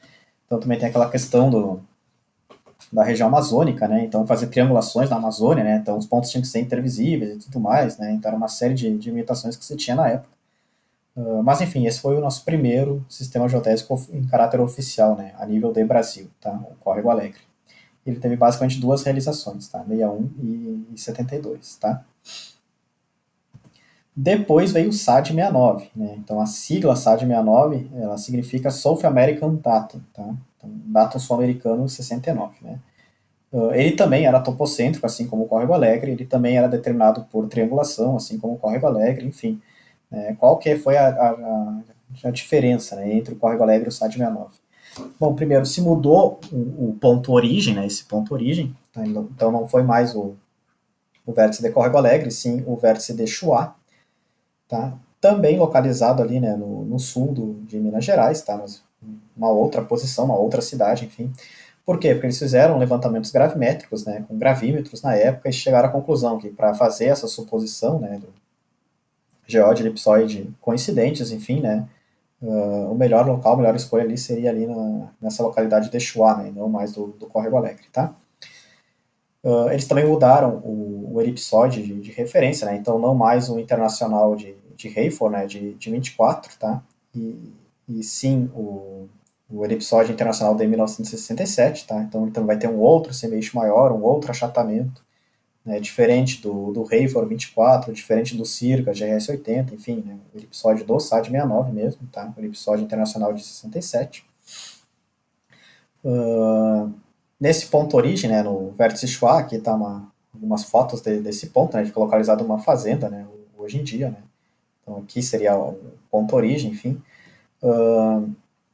Então também tem aquela questão da região amazônica, né, então fazer triangulações na Amazônia, né, então os pontos tinham que ser intervisíveis e tudo mais, né, então era uma série de limitações que se tinha na época. Mas enfim, esse foi o nosso primeiro sistema geodésico em caráter oficial, né, a nível de Brasil, tá, o Córrego Alegre. Ele teve basicamente duas realizações, tá, 61 e 72, tá. Depois veio o SAD 69, né? Então a sigla SAD 69, ela significa South American Datum, tá? Então, Datum Sul-Americano 69, né? Ele também era topocêntrico, assim como o Córrego Alegre, ele também era determinado por triangulação, assim como o Córrego Alegre, enfim. Qual que foi a diferença, né, entre o Córrego Alegre e o SAD 69? Bom, primeiro, se mudou o ponto origem, né, esse ponto origem, tá? Então não foi mais o vértice de Córrego Alegre, sim o vértice de Chuá, tá? Também localizado ali, né, no sul de Minas Gerais, tá? Mas uma outra posição, uma outra cidade, enfim. Por quê? Porque eles fizeram levantamentos gravimétricos, né, com gravímetros na época, e chegaram à conclusão que para fazer essa suposição, né, do geóide elipsoide coincidentes, enfim, né, o melhor local, a melhor escolha ali seria ali nessa localidade de Chuá, né, não mais do Córrego Alegre, tá? Eles também mudaram o elipsoide de referência, né? Então não mais o internacional de Hayford, né? de 24, tá? E sim o elipsoide internacional de 1967, tá? Então vai ter um outro semi-eixo maior, um outro achatamento, né? Diferente do Hayford 24, diferente do Circa GS80, enfim, né? O elipsoide do SAD 69 mesmo, tá? O elipsoide internacional de 67. Nesse ponto origem, né, no vértice Schwa, aqui tá algumas fotos desse ponto, né, fica localizado uma fazenda, né, hoje em dia, né, então aqui seria o ponto origem, enfim.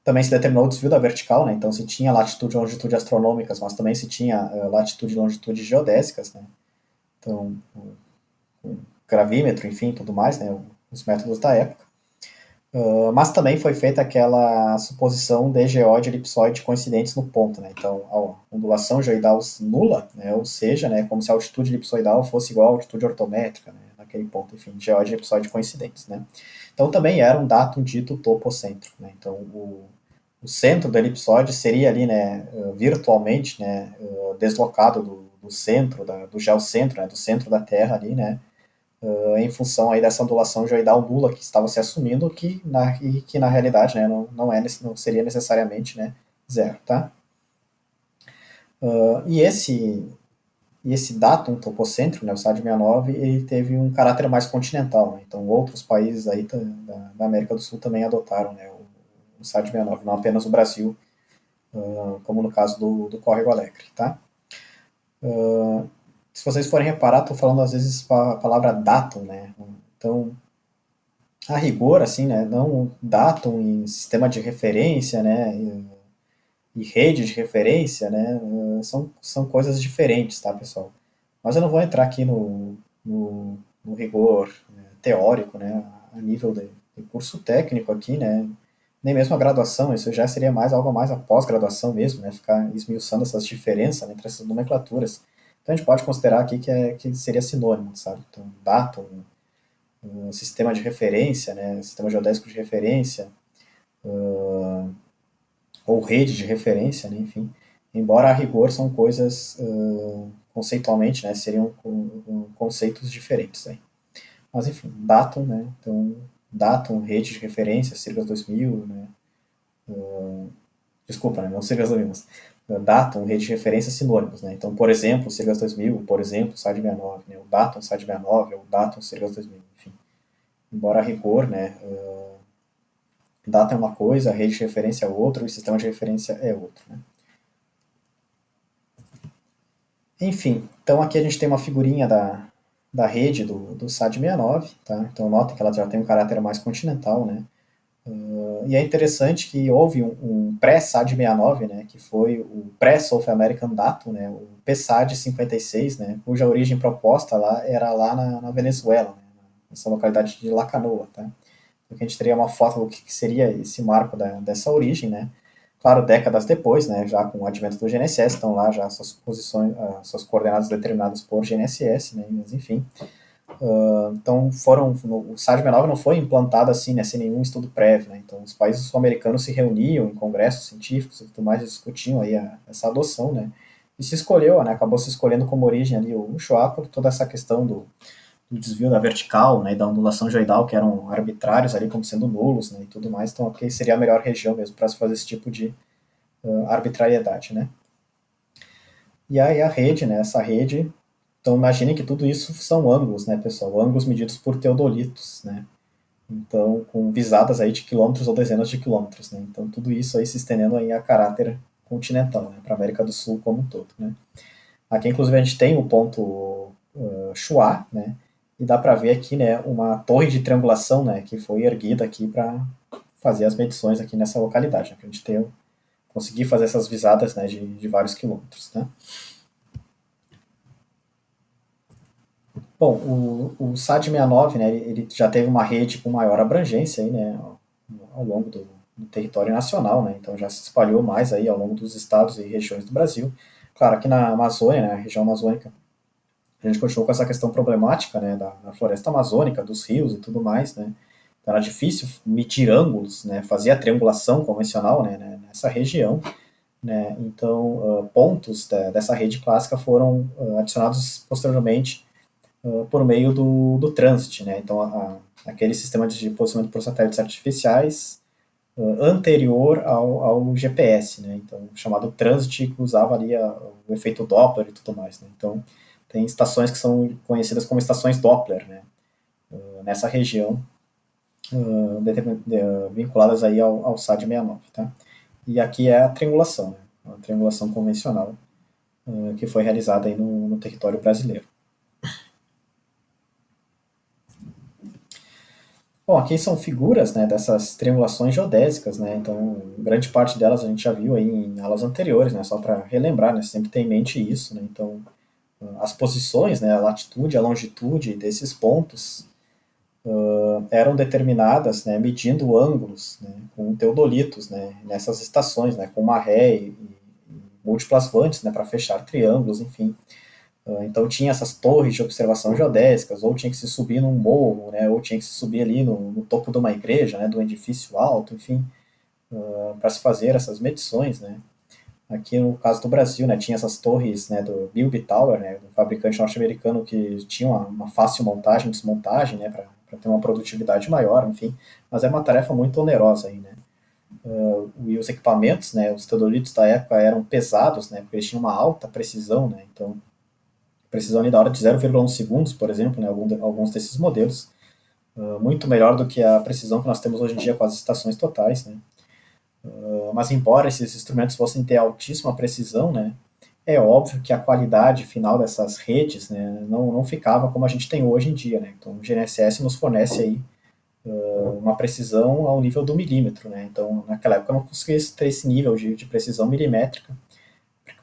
Também se determinou o desvio da vertical, né, então se tinha latitude e longitude astronômicas, mas também se tinha latitude e longitude geodésicas, né, então o gravímetro, enfim, tudo mais, né, os métodos da época. Mas também foi feita aquela suposição de geóide elipsoide coincidentes no ponto, né? Então, a ondulação geoidal nula, né? Ou seja, né, como se a altitude elipsoidal fosse igual à altitude ortométrica, né? Naquele ponto, enfim, geóide elipsoide coincidentes, né? Então, também era um datum dito topocêntrico, né? Então, o centro do elipsoide seria ali, né, virtualmente, né, deslocado do centro, do geocentro, né, do centro da Terra ali, né, em função aí dessa ondulação geoidal nula que estava se assumindo, que na realidade, né, não seria necessariamente, né, zero, tá? E esse datum topocêntrico, né, o SAD 69, ele teve um caráter mais continental, né? Então outros países aí da América do Sul também adotaram, né, o SAD 69, não apenas o Brasil, como no caso do Córrego Alegre, tá? Se vocês forem reparar, estou falando às vezes a palavra datum, né? Então, a rigor, assim, né, não datam em sistema de referência, né, e rede de referência, né, são coisas diferentes, tá, pessoal? Mas eu não vou entrar aqui no rigor, né, teórico, né, a nível de curso técnico aqui, né, nem mesmo a graduação, isso já seria mais algo mais a pós-graduação mesmo, né, ficar esmiuçando essas diferenças, né, entre essas nomenclaturas. Então a gente pode considerar aqui que seria sinônimo, sabe? Então, datum, um sistema de referência, né, sistema geodésico de referência, ou rede de referência, né, enfim, embora a rigor são coisas, conceitualmente, né, seriam conceitos diferentes. Aí. Mas, enfim, datum, né, então, datum, rede de referência, siglas 2000, né, desculpa, né, não siglas 2000, mas datum, rede de referência, sinônimos, né, então, por exemplo, siglas 2000, por exemplo, SAD 69, né, o datum SAD 69, ou datum siglas 2000, enfim, embora a rigor, né, data é uma coisa, a rede de referência é outra, e o sistema de referência é outro. Né? Enfim, então aqui a gente tem uma figurinha da rede do SAD 69, tá? Então nota que ela já tem um caráter mais continental, né? E é interessante que houve um pré-SAD 69, né? Que foi o pré-South American Datum, né? O PSAD 56, né? Cuja origem proposta lá era lá na Venezuela, né? Nessa localidade de La Canoa, tá? Porque a gente teria uma foto do que seria esse marco dessa origem, né? Claro, décadas depois, né, já com o advento do GNSS, estão lá já suas posições, suas coordenadas determinadas por GNSS, né, mas enfim. Então, o SAD-69 não foi implantado assim, né, sem nenhum estudo prévio, né? Então, os países sul-americanos se reuniam em congressos científicos e tudo mais, e discutiam aí essa adoção, né? E se escolheu, né, acabou se escolhendo como origem ali o Ushuaia por toda essa questão do desvio da vertical, né, e da ondulação geoidal, que eram arbitrários ali como sendo nulos, né, e tudo mais. Então, aqui seria a melhor região mesmo para se fazer esse tipo de arbitrariedade, né? E aí a rede, né, essa rede, então imaginem que tudo isso são ângulos, né, pessoal? Ângulos medidos por teodolitos, né? Então, com visadas aí de quilômetros ou dezenas de quilômetros, né? Então, tudo isso aí se estendendo aí a caráter continental, né, para a América do Sul como um todo, né? Aqui, inclusive, a gente tem o ponto Chua, né? E dá para ver aqui, né, uma torre de triangulação, né, que foi erguida aqui para fazer as medições aqui nessa localidade, né, para a gente conseguir fazer essas visadas, né, de vários quilômetros, né? Bom, o SAD-69, né, ele já teve uma rede com maior abrangência aí, né, ao longo do território nacional, né, então já se espalhou mais aí ao longo dos estados e regiões do Brasil. Claro, aqui na Amazônia, né, a região amazônica, a gente continuou com essa questão problemática, né, da floresta amazônica, dos rios e tudo mais, né, então era difícil medir ângulos, né, fazer a triangulação convencional, né, nessa região, né, então pontos dessa rede clássica foram adicionados posteriormente por meio do transit, né? Então, aquele sistema de posicionamento por satélites artificiais anterior ao GPS, né? Então, chamado transit, que usava ali o efeito Doppler e tudo mais, né? Então, tem estações que são conhecidas como estações Doppler, né? Nessa região, vinculadas aí ao SAD-69, tá? E aqui é a triangulação, né? A triangulação convencional que foi realizada aí no território brasileiro. Bom, aqui são figuras, né, dessas triangulações geodésicas, né, então grande parte delas a gente já viu aí em aulas anteriores, né, só para relembrar, né, sempre ter em mente isso, né, então as posições, né, a latitude, a longitude desses pontos eram determinadas, né, medindo ângulos, né, com teodolitos, né, nessas estações, né, com maré e múltiplas vantes, né, para fechar triângulos, enfim. Então tinha essas torres de observação geodésicas, ou tinha que se subir num morro, né, ou tinha que se subir ali no topo de uma igreja, né, de um edifício alto, enfim, para se fazer essas medições, né. Aqui no caso do Brasil, né, tinha essas torres, né, do Bilby Tower, né, do fabricante norte-americano que tinha uma fácil montagem, desmontagem, né, para ter uma produtividade maior, enfim, mas é uma tarefa muito onerosa aí, né. E os equipamentos, né, os teodolitos da época eram pesados, né, porque eles tinham uma alta precisão, né, então precisão ali da hora de 0,1 segundos, por exemplo, né, alguns desses modelos, muito melhor do que a precisão que nós temos hoje em dia com as estações totais, né. Mas embora esses instrumentos fossem ter altíssima precisão, né, é óbvio que a qualidade final dessas redes, né, não ficava como a gente tem hoje em dia, né. Então o GNSS nos fornece aí uma precisão ao nível do milímetro, né. Então naquela época eu não conseguia ter esse nível de precisão milimétrica,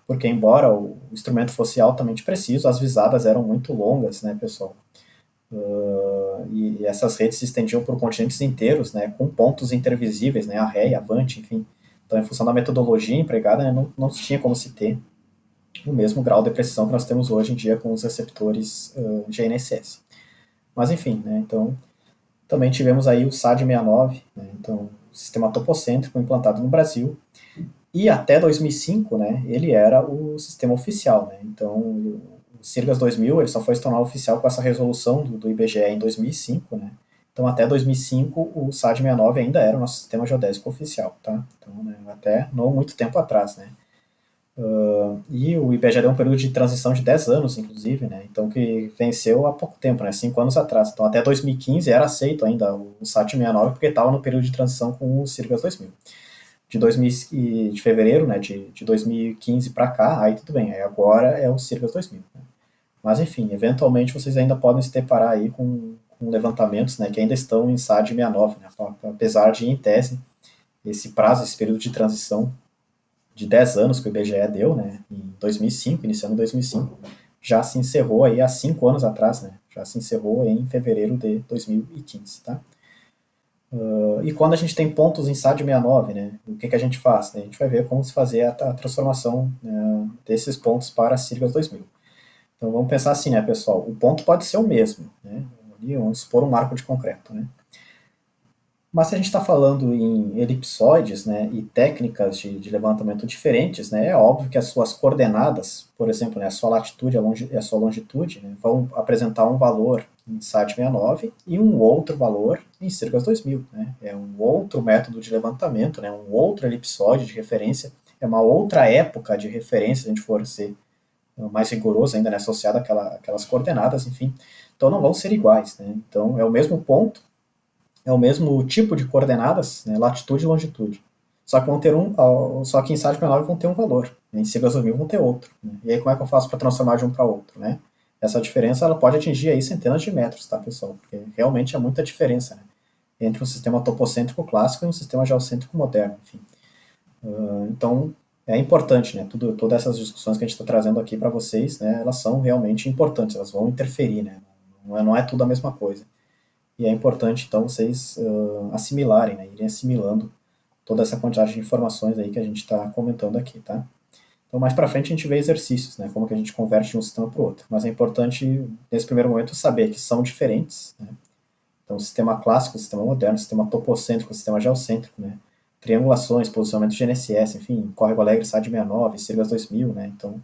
porque embora o instrumento fosse altamente preciso, as visadas eram muito longas, né, pessoal? E essas redes se estendiam por continentes inteiros, né, com pontos intervisíveis, né, a ré e avante, enfim. Então, em função da metodologia empregada, né, não tinha como se ter o mesmo grau de precisão que nós temos hoje em dia com os receptores GNSS. Mas, enfim, né, então, também tivemos aí o SAD-69, né, então, sistema topocêntrico implantado no Brasil, e até 2005, né, ele era o sistema oficial, né, então o Sirgas 2000 ele só foi se tornar oficial com essa resolução do IBGE em 2005, né, então até 2005 o SAD-69 ainda era o nosso sistema geodésico oficial, tá, então né, até não muito tempo atrás, né, e o IBGE deu um período de transição de 10 anos, inclusive, né, então que venceu há pouco tempo, né, 5 anos atrás, então até 2015 era aceito ainda o SAD-69 porque estava no período de transição com o Sirgas 2000 de fevereiro, né, de 2015 para cá, aí tudo bem, aí agora é o Circus 2000. Né? Mas enfim, eventualmente vocês ainda podem se deparar aí com levantamentos, né, que ainda estão em SAD 69, né, apesar de, em tese, esse prazo, esse período de transição de 10 anos que o IBGE deu, né, em 2005, iniciando em 2005, já se encerrou aí há 5 anos atrás, né, já se encerrou em fevereiro de 2015, tá? E quando a gente tem pontos em SAD 69, né, o que a gente faz? A gente vai ver como se fazer a transformação desses pontos para Sirgas 2000. Então vamos pensar assim, né, pessoal? O ponto pode ser o mesmo, né? Ali, vamos supor um marco de concreto, né? Mas se a gente está falando em elipsoides, né, e técnicas de levantamento diferentes, né, é óbvio que as suas coordenadas, por exemplo, né, a sua latitude e a sua longitude, né, vão apresentar um valor em SAT 69 e um outro valor em Circas 2000. Né? É um outro método de levantamento, né, um outro elipsoide de referência, é uma outra época de referência, se a gente for ser mais rigoroso ainda, né, associado àquelas coordenadas, enfim. Então não vão ser iguais. Né? Então é o mesmo ponto, é o mesmo tipo de coordenadas, né, latitude e longitude. Só que vão ter só que em SAT 69 vão ter um valor, né, em Siglas 2000 vão ter outro. Né? E aí como é que eu faço para transformar de um para outro, né? Essa diferença ela pode atingir aí centenas de metros, tá, pessoal? Porque realmente é muita diferença, né? Entre um sistema topocêntrico clássico e um sistema geocêntrico moderno, enfim. Então é importante, né? Todas essas discussões que a gente está trazendo aqui para vocês, né? Elas são realmente importantes, elas vão interferir, né? Não é tudo a mesma coisa. E é importante, então, vocês assimilarem, né? Irem assimilando toda essa quantidade de informações aí que a gente está comentando aqui, tá? Então, mais para frente a gente vê exercícios, né? Como que a gente converte de um sistema para o outro. Mas é importante, nesse primeiro momento, saber que são diferentes, né? Então, o sistema clássico, o sistema moderno, o sistema topocêntrico, o sistema geocêntrico, né? Triangulações, posicionamento de GNSS, enfim, Córrego Alegre, SAD 69, Sirius 2000, né? Então,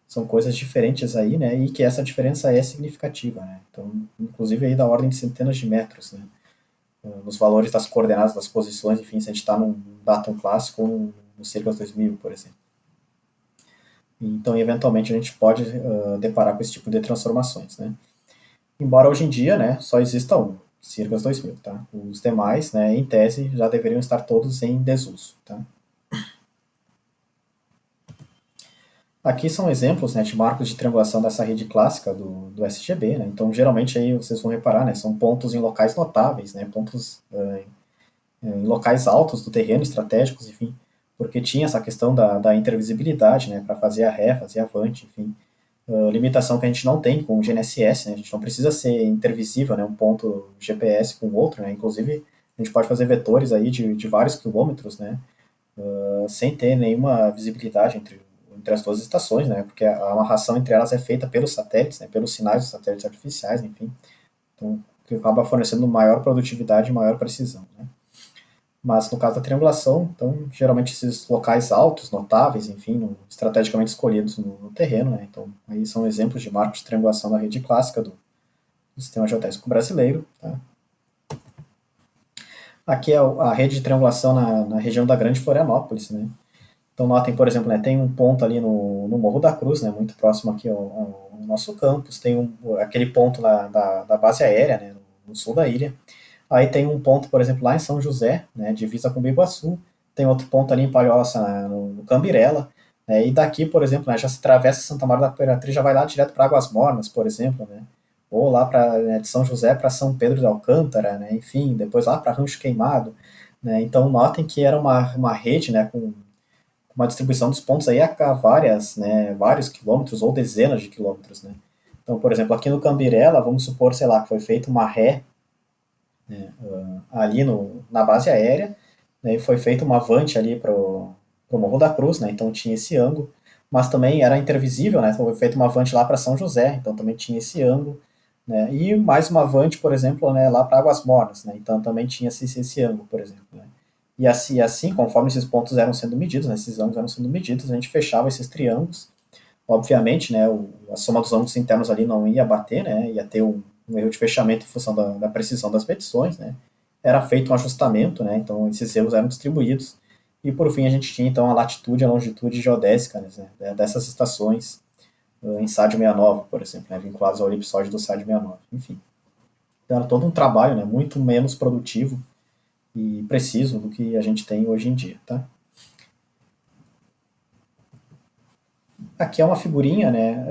são coisas diferentes aí, né? E que essa diferença é significativa, né? Então, inclusive aí da ordem de centenas de metros, né? Nos valores das coordenadas das posições, enfim, se a gente está num datum clássico ou no Circus 2000, por exemplo. Então, eventualmente, a gente pode deparar com esse tipo de transformações, né? Embora hoje em dia, né, só exista um, Circus 2000, tá? Os demais, né, em tese, já deveriam estar todos em desuso, tá? Aqui são exemplos, né, de marcos de triangulação dessa rede clássica do SGB, né? Então, geralmente aí vocês vão reparar, né, são pontos em locais notáveis, né, pontos em locais altos do terreno, estratégicos, enfim, porque tinha essa questão da intervisibilidade, né, para fazer a ré, fazer a avante, enfim, limitação que a gente não tem com o GNSS, né, a gente não precisa ser intervisível, né, um ponto GPS com o outro, né, inclusive a gente pode fazer vetores aí de vários quilômetros, né, sem ter nenhuma visibilidade entre as duas estações, né, porque a amarração entre elas é feita pelos satélites, né, pelos sinais dos satélites artificiais, enfim, então que acaba fornecendo maior produtividade e maior precisão, né. Mas no caso da triangulação, então, geralmente esses locais altos, notáveis, enfim, estrategicamente escolhidos no terreno, né? Então, aí são exemplos de marcos de triangulação da rede clássica do sistema geodésico brasileiro. Tá? Aqui é a rede de triangulação na região da Grande Florianópolis, né? Então, notem, por exemplo, né, tem um ponto ali no Morro da Cruz, né, muito próximo aqui ao nosso campus, tem aquele ponto lá da base aérea, né, no sul da ilha. Aí tem um ponto, por exemplo, lá em São José, né, divisa com Biguaçu. Tem outro ponto ali em Palhoça, no Cambirela. Né, e daqui, por exemplo, né, já se atravessa Santa Maria da Imperatriz, já vai lá direto para Águas Mornas, por exemplo. Né, ou lá de São José para São Pedro de Alcântara, né, enfim, depois lá para Rancho Queimado. Né, então, notem que era uma rede, né, com uma distribuição dos pontos aí a vários quilômetros ou dezenas de quilômetros. Né. Então, por exemplo, aqui no Cambirela, vamos supor, sei lá, que foi feita uma ré, né, ali na base aérea, né, e foi feita uma avante ali para o Morro da Cruz, né, então tinha esse ângulo, mas também era intervisível, né, foi feita uma avante lá para São José, então também tinha esse ângulo, né, e mais uma avante, por exemplo, né, lá para Águas Mornas, né, então também tinha esse ângulo, por exemplo. Né. E assim, conforme esses pontos eram sendo medidos, né, esses ângulos eram sendo medidos, a gente fechava esses triângulos. Obviamente, né, a soma dos ângulos internos ali não ia bater, né, ia ter um erro de fechamento em função da precisão das medições, né. Era feito um ajustamento, né, então esses erros eram distribuídos. E por fim a gente tinha então a latitude e a longitude geodésica, né, dessas estações em SAD 69, por exemplo, né, vinculados ao elipsoide do SAD 69. Enfim, então era todo um trabalho, né, muito menos produtivo e preciso do que a gente tem hoje em dia, tá? Aqui é uma figurinha, né,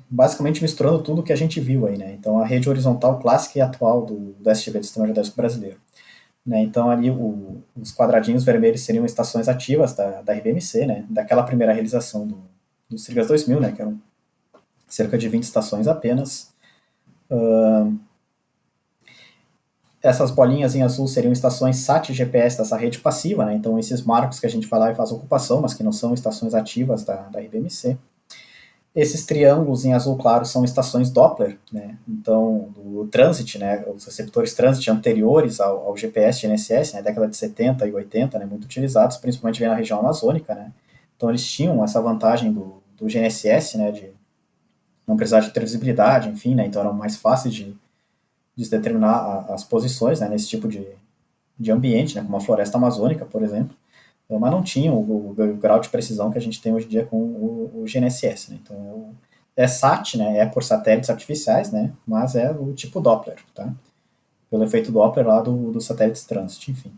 basicamente misturando tudo que a gente viu aí, né? Então a rede horizontal clássica e atual do SGB, do Sistema Geodésico Brasileiro. Né? Então ali os quadradinhos vermelhos seriam estações ativas da RBMC, né? Daquela primeira realização do Sirius 2000, né? Que eram cerca de 20 estações apenas. Essas bolinhas em azul seriam estações SAT e GPS dessa rede passiva, né? Então esses marcos que a gente vai lá e faz ocupação, mas que não são estações ativas da RBMC. Esses triângulos em azul claro são estações Doppler, né? Então, o transit, né, os receptores transit anteriores ao GPS GNSS, né, década de 70 e 80, né, muito utilizados, principalmente na região amazônica, né? Então, eles tinham essa vantagem do GNSS, né, de não precisar de previsibilidade, enfim, né? Então, eram mais fáceis de determinar as posições, né, nesse tipo de ambiente, né, como a floresta amazônica, por exemplo, mas não tinham o grau de precisão que a gente tem hoje em dia com o GNSS. Né? Então, é SAT, né, é por satélites artificiais, né, mas é o tipo Doppler, tá? Pelo efeito Doppler lá dos satélites transit, enfim.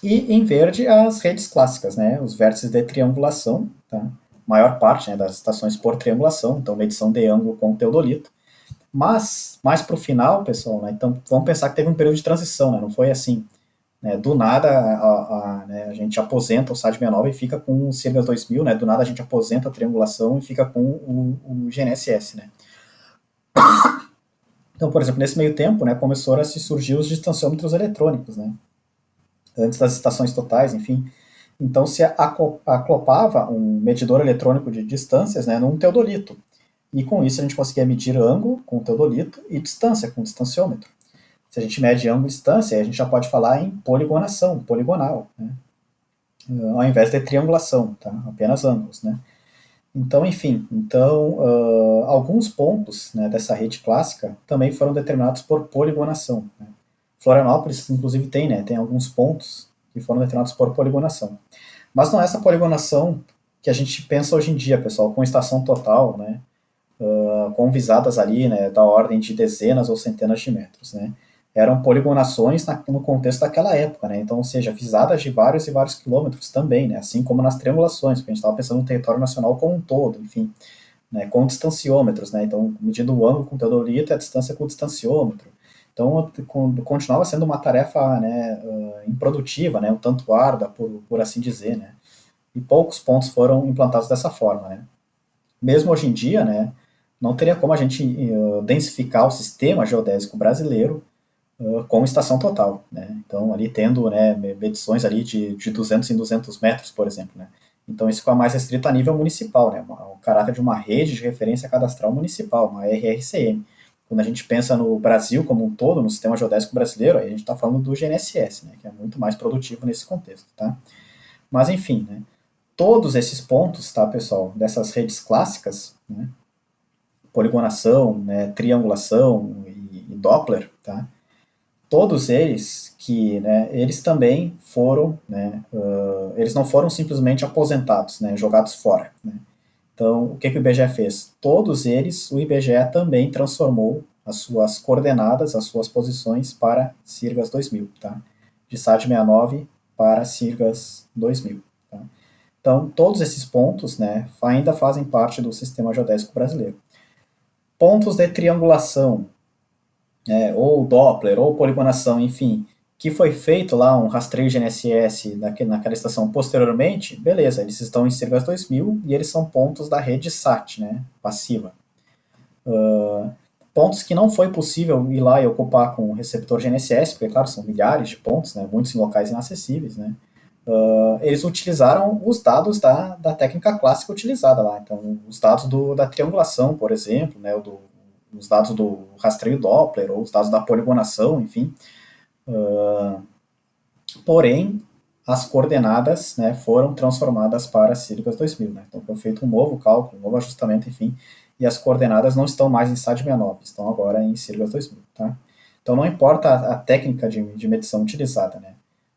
E em verde, as redes clássicas, né, os vértices de triangulação, tá? Maior parte, né, das estações por triangulação, então medição de ângulo com teodolito. Mas, mais para o final, pessoal, né, então vamos pensar que teve um período de transição, né, não foi assim, né, do nada né, a gente aposenta o SAD69 e fica com o Sirgas 2000, né, do nada a gente aposenta a triangulação e fica com o GNSS. Né. Então, por exemplo, nesse meio tempo, né, começou a se surgir os distanciômetros eletrônicos, né, antes das estações totais, enfim. Então se aclopava um medidor eletrônico de distâncias, né, num teodolito. E com isso a gente conseguia medir ângulo com o teodolito e distância com o distanciômetro. Se a gente mede ângulo e distância, a gente já pode falar em poligonação, poligonal, né? Ao invés de triangulação, tá? Apenas ângulos, né? Então, enfim, alguns pontos, né, dessa rede clássica também foram determinados por poligonação. Né? Florianópolis, inclusive, tem alguns pontos que foram determinados por poligonação. Mas não é essa poligonação que a gente pensa hoje em dia, pessoal, com estação total, né, com visadas ali, né, da ordem de dezenas ou centenas de metros, né. Eram poligonações no contexto daquela época, né, então, ou seja, visadas de vários e vários quilômetros também, né, assim como nas triangulações, porque a gente estava pensando no território nacional como um todo, enfim, né, com distanciômetros, né, então, medindo o ângulo com o teodolito e a distância com o distanciômetro. Então, continuava sendo uma tarefa, né, improdutiva, né, um tanto árdua, por assim dizer, né, e poucos pontos foram implantados dessa forma, né. Mesmo hoje em dia, né, não teria como a gente densificar o sistema geodésico brasileiro com estação total, né? Então, ali tendo, né, medições ali de 200 em 200 metros, por exemplo, né? Então, isso fica mais restrito a nível municipal, né? O caráter de uma rede de referência cadastral municipal, uma RRCM. Quando a gente pensa no Brasil como um todo, no sistema geodésico brasileiro, aí a gente está falando do GNSS, né, que é muito mais produtivo nesse contexto, tá? Mas, enfim, né, todos esses pontos, tá, pessoal, dessas redes clássicas, né, poligonação, né, triangulação e Doppler, tá? Todos eles que, né, eles também foram, né, eles não foram simplesmente aposentados, né, jogados fora. Né? Então, o que o IBGE fez? Todos eles, o IBGE também transformou as suas coordenadas, as suas posições para Sirgas 2000, tá? De SAT69 para Sirgas 2000. Tá? Então, todos esses pontos, né, ainda fazem parte do sistema geodésico brasileiro. Pontos de triangulação, ou Doppler, ou poligonação, enfim, que foi feito lá um rastreio GNSS naquela estação posteriormente, beleza, eles estão em Sirgas 2000 e eles são pontos da rede SAT, né, passiva. Pontos que não foi possível ir lá e ocupar com o receptor GNSS, porque, claro, são milhares de pontos, né, muitos em locais inacessíveis, né, eles utilizaram os dados da técnica clássica utilizada lá. Então, os dados da triangulação, por exemplo, né, os dados do rastreio Doppler, ou os dados da poligonação, enfim. Porém, as coordenadas, né, foram transformadas para Sirgas 2000. Né? Então, foi feito um novo cálculo, um novo ajustamento, enfim, e as coordenadas não estão mais em SAD69, estão agora em Sirgas 2000. Tá? Então, não importa a técnica de medição utilizada, né?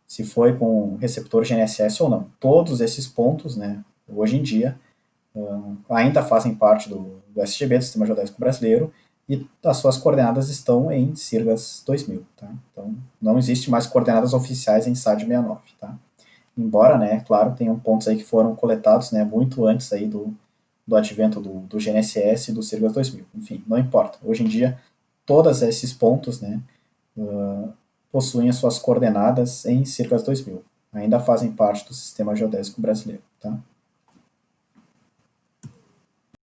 Se foi com receptor GNSS ou não. Todos esses pontos, né, hoje em dia, ainda fazem parte do SGB, do Sistema Geodésico Brasileiro, e as suas coordenadas estão em Sirgas 2000. Tá? Então, não existe mais coordenadas oficiais em SAD69. Tá? Embora, né, claro, tenham pontos aí que foram coletados, né, muito antes aí do advento do GNSS e do Sirgas 2000. Enfim, não importa. Hoje em dia, todos esses pontos, né, possuem as suas coordenadas em Sirgas 2000. Ainda fazem parte do Sistema Geodésico Brasileiro. Tá?